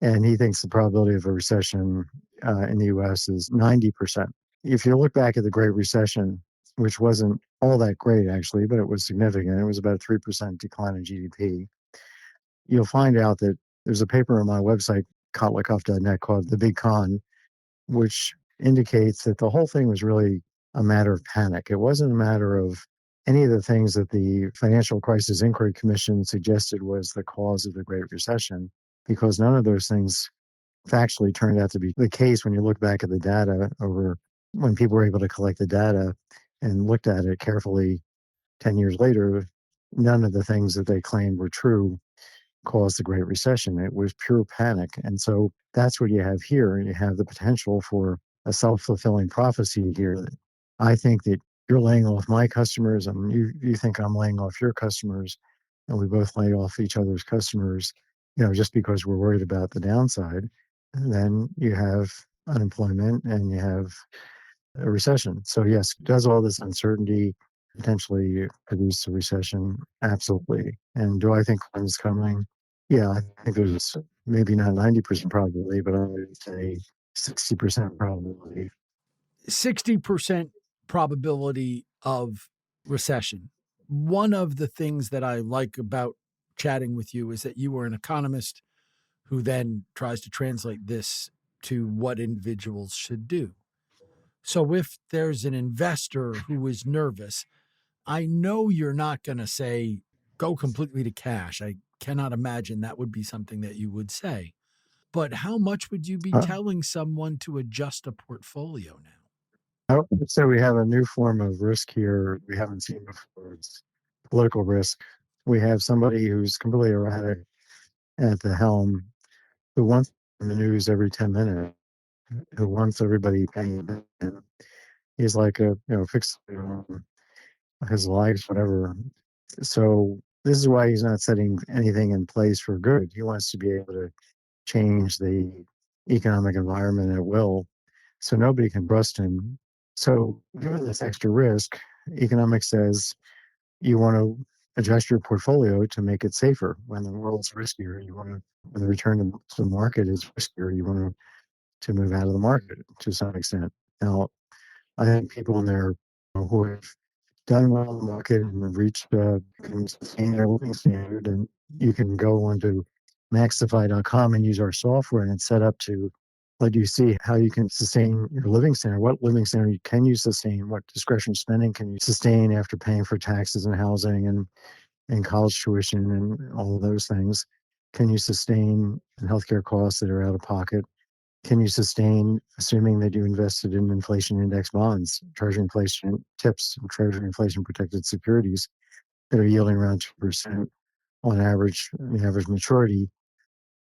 And he thinks the probability of a recession in the U.S. is 90%. If you look back at the Great Recession, which wasn't all that great, actually, but it was significant. It was about a 3% decline in GDP. You'll find out that there's a paper on my website, kotlikoff.net, called The Big Con, which indicates that the whole thing was really a matter of panic. It wasn't a matter of any of the things that the Financial Crisis Inquiry Commission suggested was the cause of the Great Recession, because none of those things factually turned out to be the case when you look back at the data over when people were able to collect the data and looked at it carefully 10 years later. None of the things that they claimed were true caused the Great Recession. It was pure panic. And so that's what you have here. You have the potential for a self-fulfilling prophecy here. I think that you're laying off my customers and you think I'm laying off your customers, and we both lay off each other's customers, just because we're worried about the downside. And then you have unemployment and you have a recession. So yes, does all this uncertainty potentially produce a recession? Absolutely. And do I think one's coming? Yeah, I think there's maybe not 90% probability, but I would say 60% probability. 60% probability of recession. One of the things that I like about chatting with you is that you are an economist who then tries to translate this to what individuals should do. So if there's an investor who is nervous, I know you're not going to say go completely to cash. I cannot imagine that would be something that you would say. But how much would you be telling someone to adjust a portfolio now? I would say we have a new form of risk here we haven't seen before. It's political risk. We have somebody who's completely erratic at the helm, who wants in the news every 10 minutes, who wants everybody paying attention. He's like fixated on his likes, whatever. So this is why he's not setting anything in place for good. He wants to be able to change the economic environment at will, so nobody can trust him. So given this extra risk, economics says you want to adjust your portfolio to make it safer. When the world's riskier, when the return to the market is riskier, you want to move out of the market to some extent. Now, I think people in there who have done well in the market and have reached can sustain their living standard, and you can go onto Maxify.com and use our software, and it's set up to let you see how you can sustain your living standard. What living standard can you sustain? What discretionary spending can you sustain after paying for taxes and housing and college tuition and all of those things? Can you sustain healthcare costs that are out of pocket? Can you sustain, assuming that you invested in inflation index bonds, treasury inflation tips, and treasury inflation protected securities that are yielding around 2% on average, the average maturity?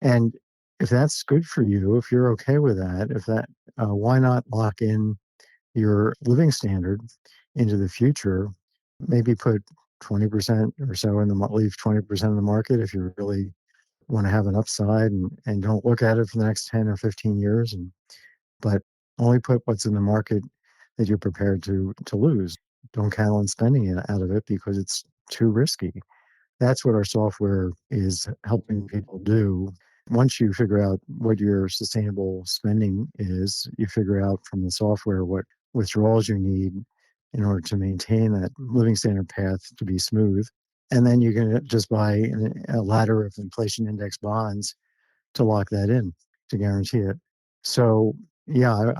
And if that's good for you, if you're okay with that, why not lock in your living standard into the future? Maybe put 20% or so leave 20% in the market if you really want to have an upside, and don't look at it for the next 10 or 15 years, but only put what's in the market that you're prepared to lose. Don't count on spending it out of it because it's too risky. That's what our software is helping people do. Once you figure out what your sustainable spending is, you figure out from the software what withdrawals you need in order to maintain that living standard path to be smooth. And then you can just buy a ladder of inflation index bonds to lock that in, to guarantee it. So yeah,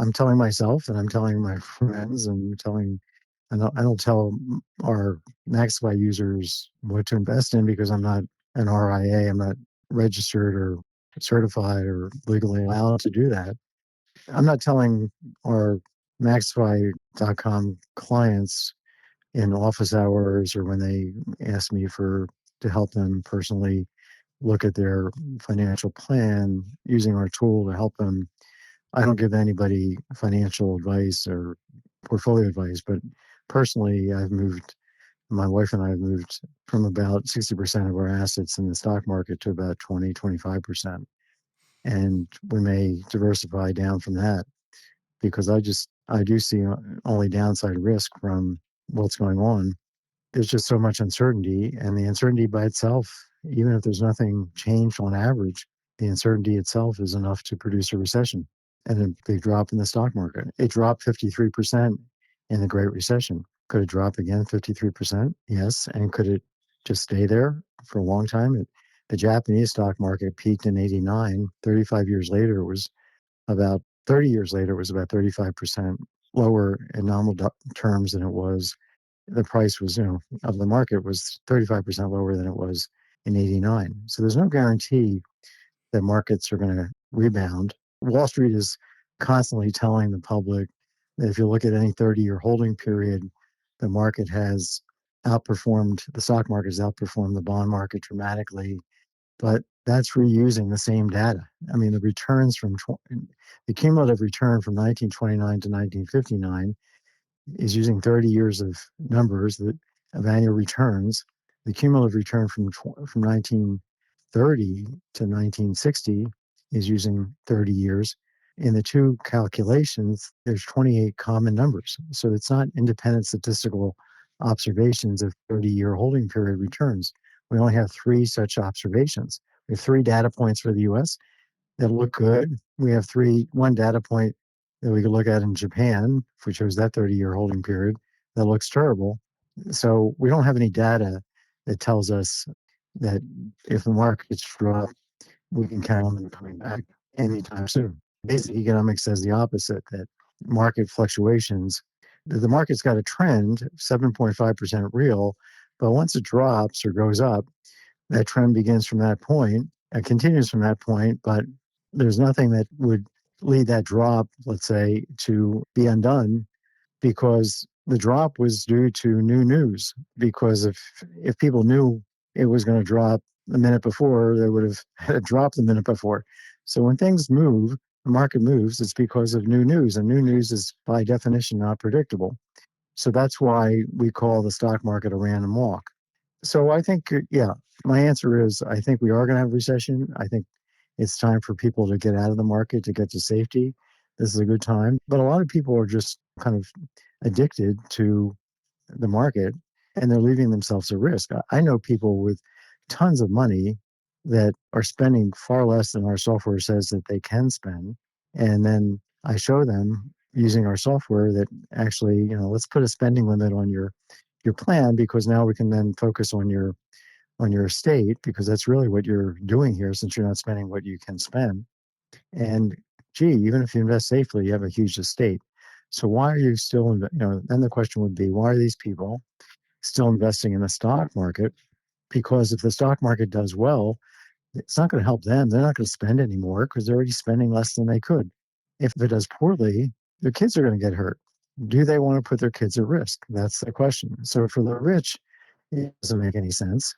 I'm telling myself, and I'm telling my friends, I don't tell our Maxify users what to invest in because I'm not an RIA. I'm not registered or certified or legally allowed to do that. I'm not telling our Maxify.com clients in office hours or when they ask me to help them personally look at their financial plan using our tool to help them. I don't give anybody financial advice or portfolio advice, but personally, my wife and I have moved from about 60% of our assets in the stock market to about 25%. And we may diversify down from that because I do see only downside risk from what's going on. There's just so much uncertainty, and the uncertainty by itself, even if there's nothing changed on average, the uncertainty itself is enough to produce a recession and a big drop in the stock market. It dropped 53% in the Great Recession. Could it drop again 53%? Yes. And could it just stay there for a long time? The Japanese stock market peaked in 89. 35 years later, it was about 30 years later, it was about 35% lower in nominal terms than it was. The price was, of the market was 35% lower than it was in 89. So there's no guarantee that markets are going to rebound. Wall Street is constantly telling the public that if you look at any 30-year holding period, the stock market has outperformed the bond market dramatically. But that's reusing the same data. I mean, the cumulative return from 1929 to 1959 is using 30 years of numbers of annual returns. The cumulative return from 1930 to 1960 is using 30 years. In the two calculations, there's 28 common numbers. So it's not independent statistical observations of 30-year holding period returns. We only have 3 such observations. We have 3 data points for the US that look good. We have one data point that we could look at in Japan, which shows that 30-year holding period, that looks terrible. So we don't have any data that tells us that if the markets drop, we can count on them coming back anytime soon. Basic economics says the opposite, that market fluctuations, the market's got a trend, 7.5% real, But once it drops or goes up, that trend begins from that point and continues from that point. But there's nothing that would lead that drop, let's say, to be undone, because the drop was due to new news. Because if people knew it was going to drop the minute before, they would have had it drop the minute before. So when things move, the market moves, it's because of new news, and new news is by definition not predictable. So that's why we call the stock market a random walk. So I think, yeah, my answer is I think we are going to have a recession. I think it's time for people to get out of the market, to get to safety. This is a good time. But a lot of people are just kind of addicted to the market, and they're leaving themselves at risk. I know people with tons of money that are spending far less than our software says that they can spend. And then I show them using our software that actually, let's put a spending limit on your plan, because now we can then focus on your estate, because that's really what you're doing here, since you're not spending what you can spend. And gee, even if you invest safely, you have a huge estate. So why are you still, then the question would be, why are these people still investing in the stock market? Because if the stock market does well, it's not going to help them. They're not going to spend anymore because they're already spending less than they could. If it does poorly, their kids are going to get hurt. Do they want to put their kids at risk? That's the question. So for the rich, it doesn't make any sense.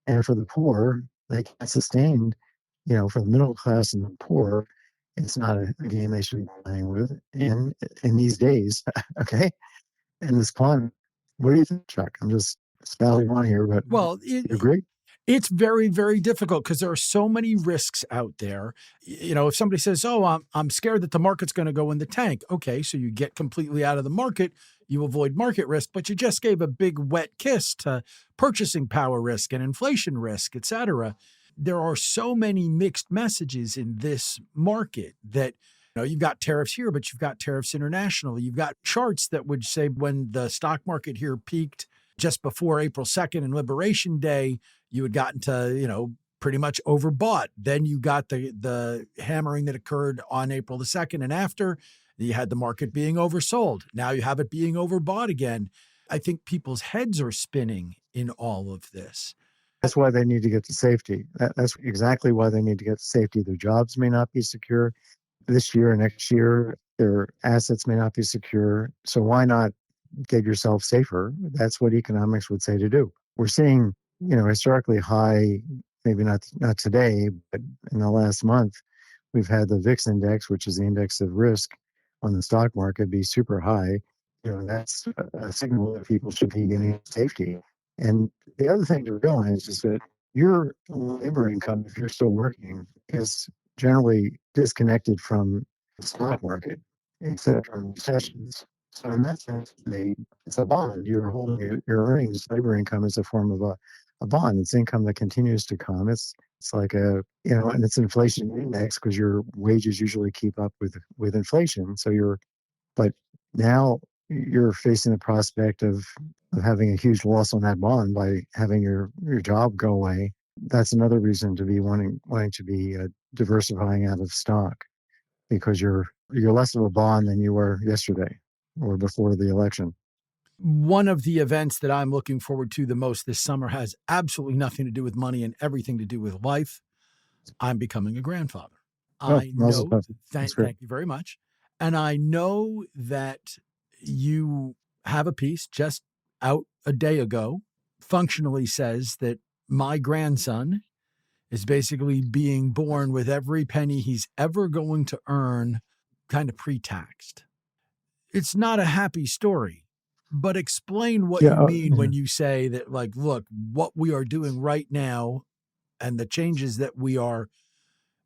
And for the poor, they can't sustain, for the middle class and the poor, it's not a game they should be playing with in these days. Okay. And this climate. What do you think, Chuck? I'm just spouting on here, but Well, you agree? it's very, very difficult because there are so many risks out there. If somebody says, "Oh, I'm scared that the market's going to go in the tank," okay, so you get completely out of the market, you avoid market risk, but you just gave a big wet kiss to purchasing power risk and inflation risk, et cetera. There are so many mixed messages in this market that you've got tariffs here, but you've got tariffs internationally. You've got charts that would say when the stock market here peaked just before April 2nd and Liberation Day, you had gotten to, pretty much overbought. Then you got the hammering that occurred on April the 2nd and after. You had the market being oversold. Now you have it being overbought again. I think people's heads are spinning in all of this. That's why they need to get to safety. That's exactly why they need to get to safety. Their jobs may not be secure this year or next year. Their assets may not be secure. So why not get yourself safer? That's what economics would say to do. We're seeing, historically high, maybe not today, but in the last month, we've had the VIX index, which is the index of risk on the stock market, be super high. That's a signal that people should be getting safety. And the other thing to realize is that your labor income, if you're still working, is generally disconnected from the stock market, except from recessions. So in that sense, it's a bond. You're holding your earnings. Labor income is a form of a bond. It's income that continues to come. It's like and it's inflation index because your wages usually keep up with inflation. But now you're facing the prospect of having a huge loss on that bond by having your job go away. That's another reason to be wanting to be diversifying out of stock, because you're less of a bond than you were yesterday or before the election. One of the events that I'm looking forward to the most this summer has absolutely nothing to do with money and everything to do with life. I'm becoming a grandfather. I know, thank you very much. And I know that you have a piece just out a day ago, functionally says that my grandson is basically being born with every penny he's ever going to earn kind of pre-taxed. It's not a happy story, but explain what you mean when you say that, like, look, what we are doing right now and the changes that we are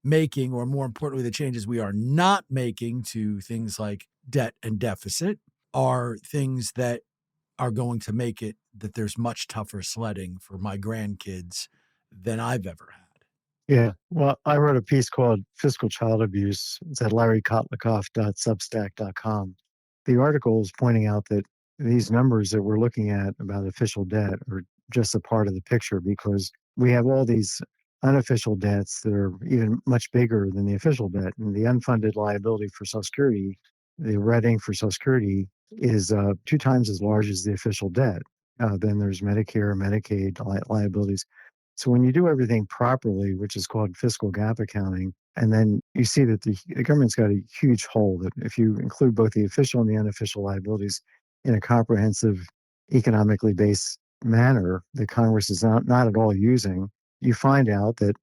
making, or more importantly, the changes we are not making to things like debt and deficit, are things that are going to make it that there's much tougher sledding for my grandkids than I've ever had. Yeah. Well, I wrote a piece called Fiscal Child Abuse. It's at larrykotlikoff.substack.com. The article is pointing out that these numbers that we're looking at about official debt are just a part of the picture, because we have all these unofficial debts that are even much bigger than the official debt. And the unfunded liability for Social Security, the red ink for Social Security, is 2 times as large as the official debt. Then there's Medicare, Medicaid liabilities. So when you do everything properly, which is called fiscal gap accounting, and then you see that the government's got a huge hole that if you include both the official and the unofficial liabilities in a comprehensive, economically based manner that Congress is not at all using, you find out that,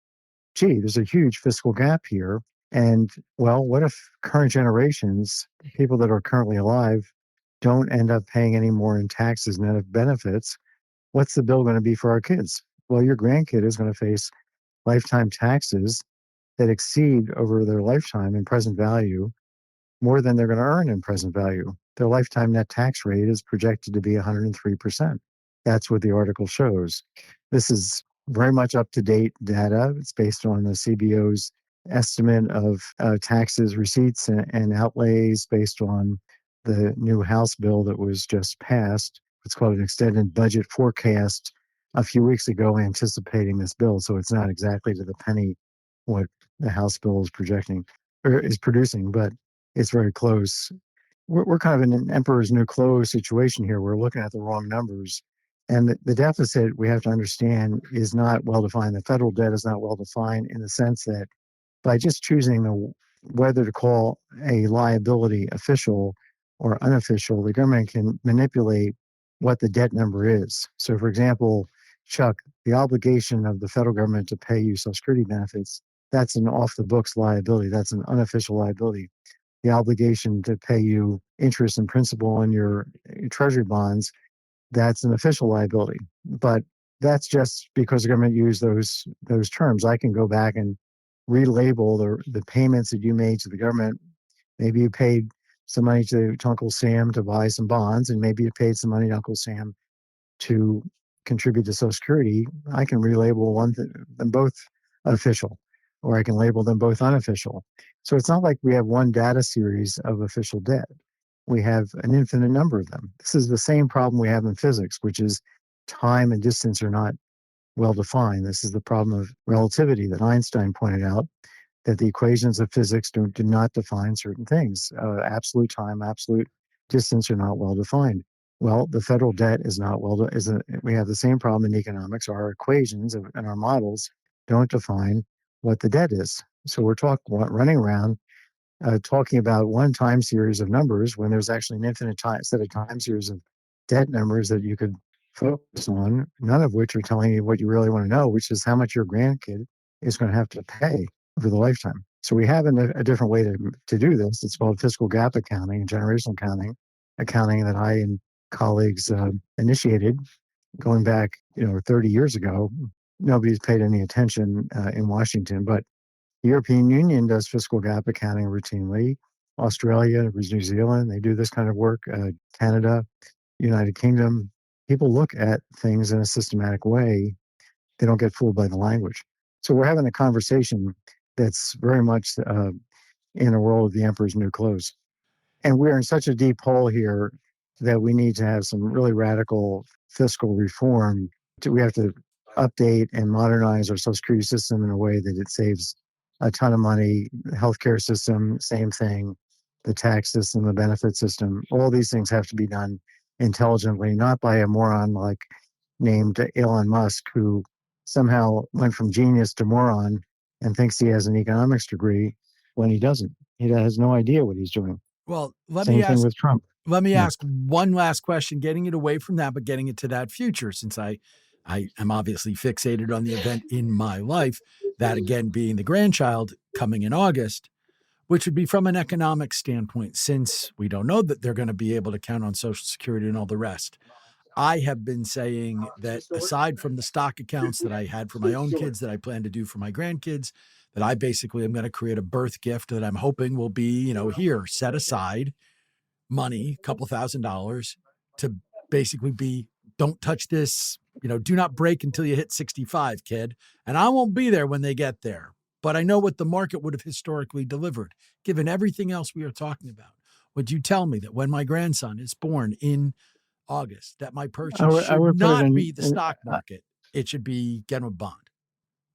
gee, there's a huge fiscal gap here. And well, what if current generations, people that are currently alive, don't end up paying any more in taxes net of benefits? What's the bill going to be for our kids? Well, your grandkid is going to face lifetime taxes that exceed over their lifetime in present value more than they're going to earn in present value. Their lifetime net tax rate is projected to be 103%. That's what the article shows. This is very much up to date data. It's based on the CBO's estimate of taxes, receipts, and outlays based on the new House bill that was just passed. It's called an extended budget forecast a few weeks ago, anticipating this bill. So it's not exactly to the penny what the House bill is projecting or is producing, but it's very close. We're kind of in an emperor's new clothes situation here. We're looking at the wrong numbers. And the deficit, we have to understand, is not well defined. The federal debt is not well defined in the sense that by just choosing whether to call a liability official or unofficial, the government can manipulate what the debt number is. So, for example, Chuck, the obligation of the federal government to pay you Social Security benefits, that's an off the books liability. That's an unofficial liability. The obligation to pay you interest and principal on your treasury bonds, that's an official liability. But that's just because the government used those terms. I can go back and relabel the payments that you made to the government. Maybe you paid some money to Uncle Sam to buy some bonds, and maybe you paid some money to Uncle Sam to contribute to Social Security. I can relabel them both official, or I can label them both unofficial. So it's not like we have one data series of official debt. We have an infinite number of them. This is the same problem we have in physics, which is time and distance are not well defined. This is the problem of relativity that Einstein pointed out, that the equations of physics do not define certain things. Absolute time, absolute distance are not well defined. Well, the federal debt is not we have the same problem in economics. Our equations and our models don't define what the debt is. So we're running around talking about one time series of numbers when there's actually an infinite set of time series of debt numbers that you could focus on, none of which are telling you what you really want to know, which is how much your grandkid is going to have to pay over the lifetime. So we have a different way to do this. It's called fiscal gap accounting and generational accounting that I and colleagues initiated going back 30 years ago. Nobody's paid any attention in Washington, but the European Union does fiscal gap accounting routinely. Australia, New Zealand, they do this kind of work. Canada, United Kingdom, people look at things in a systematic way. They don't get fooled by the language. So we're having a conversation that's very much in a world of the emperor's new clothes. And we're in such a deep hole here that we need to have some really radical fiscal reform. We have to update and modernize our Social Security system in a way that it saves a ton of money. The healthcare system, same thing. The tax system, the benefit system, all these things have to be done intelligently, not by a moron named Elon Musk, who somehow went from genius to moron and thinks he has an economics degree when he doesn't. He has no idea what he's doing. Well, Same thing with Trump. Let me ask one last question, getting it away from that, but getting it to that future, since I am obviously fixated on the event in my life, that again being the grandchild coming in August, which would be from an economic standpoint, since we don't know that they're going to be able to count on Social Security and all the rest. I have been saying that aside from the stock accounts that I had for my own kids that I plan to do for my grandkids, that I basically am going to create a birth gift that I'm hoping will be, here, set aside money, a couple $1,000s to basically be, don't touch this, do not break until you hit 65, kid. And I won't be there when they get there. But I know what the market would have historically delivered, given everything else we are talking about. Would you tell me that when my grandson is born in August, that my purchase should not be the stock market? It should be get a bond.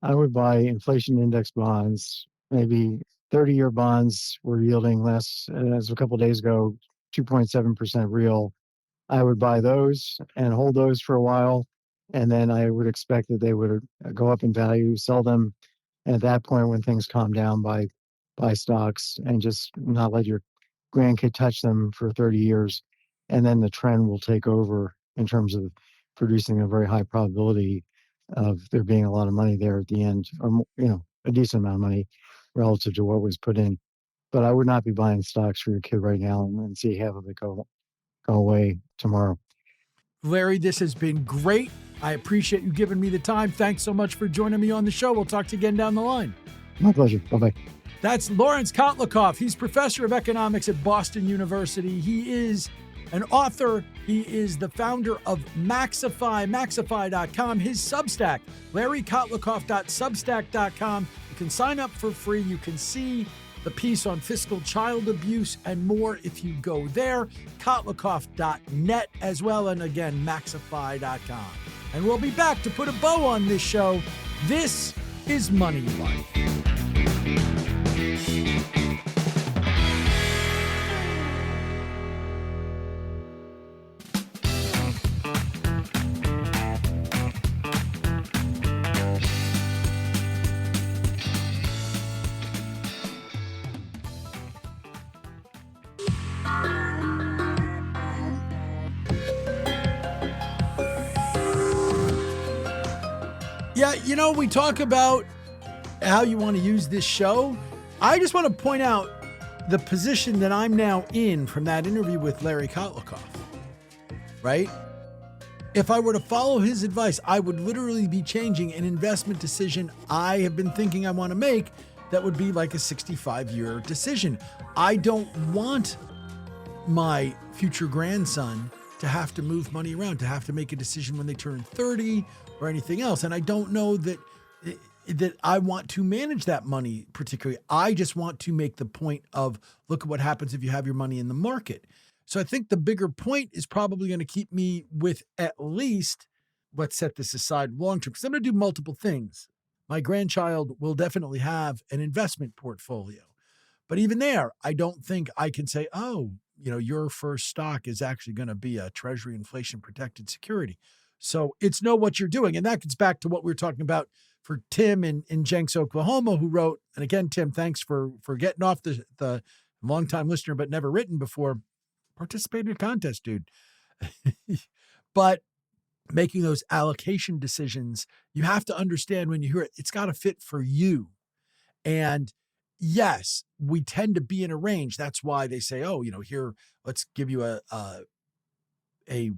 I would buy inflation index bonds. Maybe 30-year bonds were yielding less, as a couple of days ago, 2.7% real. I would buy those and hold those for a while. And then I would expect that they would go up in value, sell them. And at that point, when things calm down, buy stocks and just not let your grandkid touch them for 30 years. And then the trend will take over in terms of producing a very high probability of there being a lot of money there at the end, or, a decent amount of money relative to what was put in. But I would not be buying stocks for your kid right now and see half of it go away tomorrow. Larry, this has been great. I appreciate you giving me the time. Thanks so much for joining me on the show. We'll talk to you again down the line. My pleasure. Bye-bye. That's Lawrence Kotlikoff. He's professor of economics at Boston University. He is an author. He is the founder of Maxify, Maxify.com, his Substack, LarryKotlikoff.substack.com. You can sign up for free. You can see the piece on fiscal child abuse and more if you go there. Kotlikoff.net as well. And again, Maxify.com. And we'll be back to put a bow on this show. This is Money Life. Yeah, we talk about how you want to use this show. I just want to point out the position that I'm now in from that interview with Larry Kotlikoff, right? If I were to follow his advice, I would literally be changing an investment decision I have been thinking I want to make that would be like a 65-year decision. I don't want my future grandson to have to move money around, to have to make a decision when they turn 30 or anything else. And I don't know that I want to manage that money particularly. I just want to make the point of, look at what happens if you have your money in the market. So I think the bigger point is probably going to keep me with at least, let's set this aside long term, because I'm going to do multiple things. My grandchild will definitely have an investment portfolio. But even there, I don't think I can say, your first stock is actually going to be a Treasury inflation protected security. So it's know what you're doing. And that gets back to what we were talking about for Tim in Jenks, Oklahoma, who wrote, and again, Tim, thanks for getting off the longtime listener, but never written before. Participate in a contest, dude. But making those allocation decisions, you have to understand when you hear it, it's got to fit for you. And yes, we tend to be in a range. That's why they say, here, let's give you a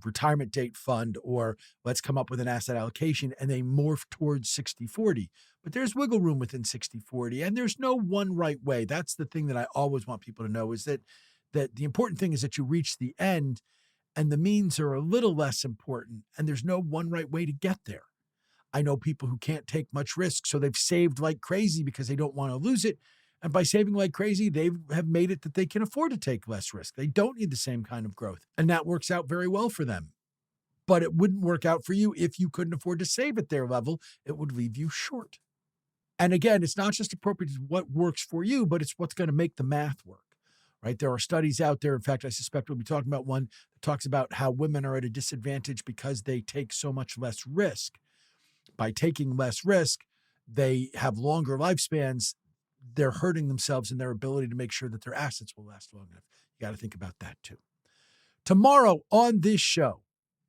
retirement date fund, or let's come up with an asset allocation, and they morph towards 60-40. But there's wiggle room within 60-40, and there's no one right way. That's the thing that I always want people to know, is that the important thing is that you reach the end, and the means are a little less important, and there's no one right way to get there. I know people who can't take much risk, so they've saved like crazy because they don't want to lose it. And by saving like crazy, they have made it that they can afford to take less risk. They don't need the same kind of growth. And that works out very well for them. But it wouldn't work out for you if you couldn't afford to save at their level. It would leave you short. And again, it's not just appropriate to what works for you, but it's what's going to make the math work, right? There are studies out there. In fact, I suspect we'll be talking about one that talks about how women are at a disadvantage because they take so much less risk. By taking less risk, they have longer lifespans. They're hurting themselves in their ability to make sure that their assets will last long enough. You got to think about that too. Tomorrow on this show,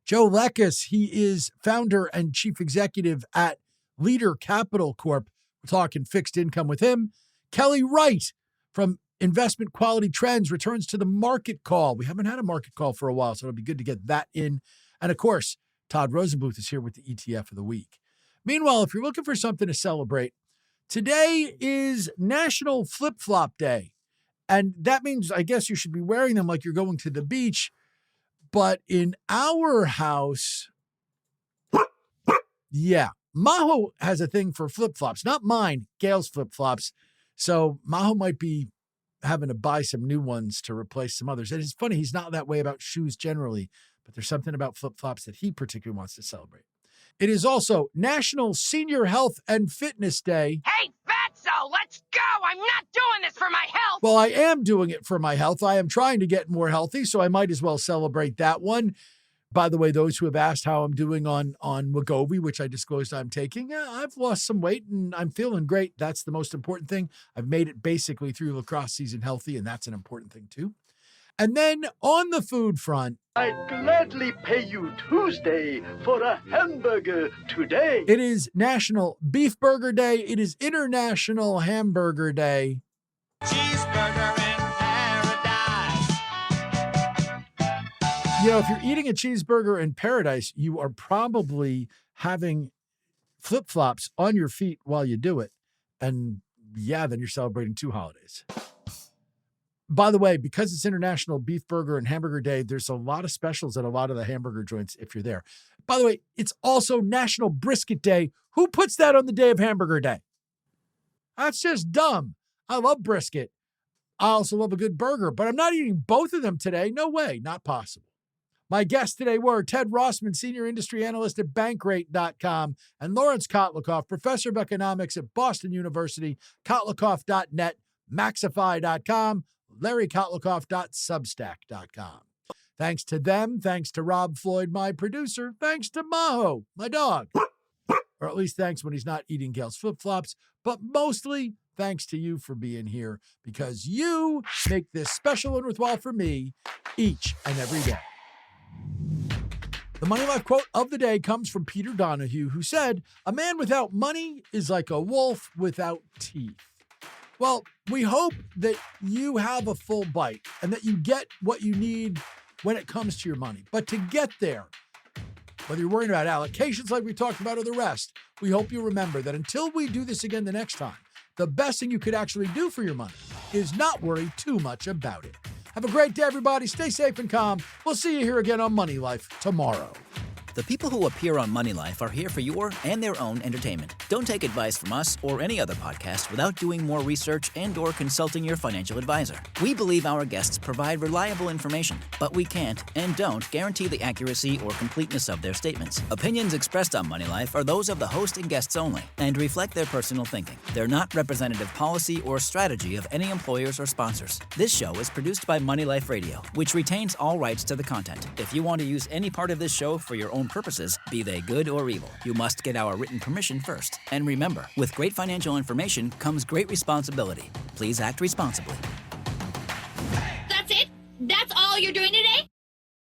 Joe Lekis, he is founder and chief executive at Leader Capital Corp. We're talking fixed income with him. Kelly Wright from Investment Quality Trends returns to the market call. We haven't had a market call for a while, so it'll be good to get that in. And of course, Todd Rosenbluth is here with the ETF of the week. Meanwhile, if you're looking for something to celebrate, today is National Flip-Flop Day. And that means, I guess, you should be wearing them like you're going to the beach. But in our house, Maho has a thing for flip-flops. Not mine, Gail's flip-flops. So Maho might be having to buy some new ones to replace some others. And it's funny, he's not that way about shoes generally, but there's something about flip-flops that he particularly wants to celebrate. It is also National Senior Health and Fitness Day. Hey, fatso! so. Let's go. I'm not doing this for my health. Well, I am doing it for my health. I am trying to get more healthy, so I might as well celebrate that one. By the way, those who have asked how I'm doing on Wegovy, which I disclosed I'm taking, I've lost some weight and I'm feeling great. That's the most important thing. I've made it basically through lacrosse season healthy, and that's an important thing too. And then on the food front, I'd gladly pay you Tuesday for a hamburger today. It is National Beef Burger Day. It is International Hamburger Day. Cheeseburger in paradise. You know, if you're eating a cheeseburger in paradise, you are probably having flip-flops on your feet while you do it. And yeah, then you're celebrating 2 holidays. By the way, because it's International Beef Burger and Hamburger Day, there's a lot of specials at a lot of the hamburger joints if you're there. By the way, it's also National Brisket Day. Who puts that on the day of Hamburger Day? That's just dumb. I love brisket. I also love a good burger, but I'm not eating both of them today. No way, not possible. My guests today were Ted Rossman, Senior Industry Analyst at Bankrate.com, and Lawrence Kotlikoff, Professor of Economics at Boston University, Kotlikoff.net, Maxify.com, LarryKotlikoff.substack.com. Thanks to them. Thanks to Rob Floyd, my producer. Thanks to Maho, my dog. Or at least thanks when he's not eating Gail's flip-flops. But mostly thanks to you for being here, because you make this special and worthwhile for me each and every day. The Money Life quote of the day comes from Peter Donahue, who said, "A man without money is like a wolf without teeth." Well, we hope that you have a full bite and that you get what you need when it comes to your money. But to get there, whether you're worrying about allocations like we talked about or the rest, we hope you remember that until we do this again the next time, the best thing you could actually do for your money is not worry too much about it. Have a great day, everybody. Stay safe and calm. We'll see you here again on Money Life tomorrow. The people who appear on Money Life are here for your and their own entertainment. Don't take advice from us or any other podcast without doing more research and/or consulting your financial advisor. We believe our guests provide reliable information, but we can't and don't guarantee the accuracy or completeness of their statements. Opinions expressed on Money Life are those of the host and guests only and reflect their personal thinking. They're not representative policy or strategy of any employers or sponsors. This show is produced by Money Life Radio, which retains all rights to the content. If you want to use any part of this show for your own purposes, be they good or evil, you must get our written permission first. And remember, with great financial information comes great responsibility. Please act responsibly. That's it? That's all you're doing today?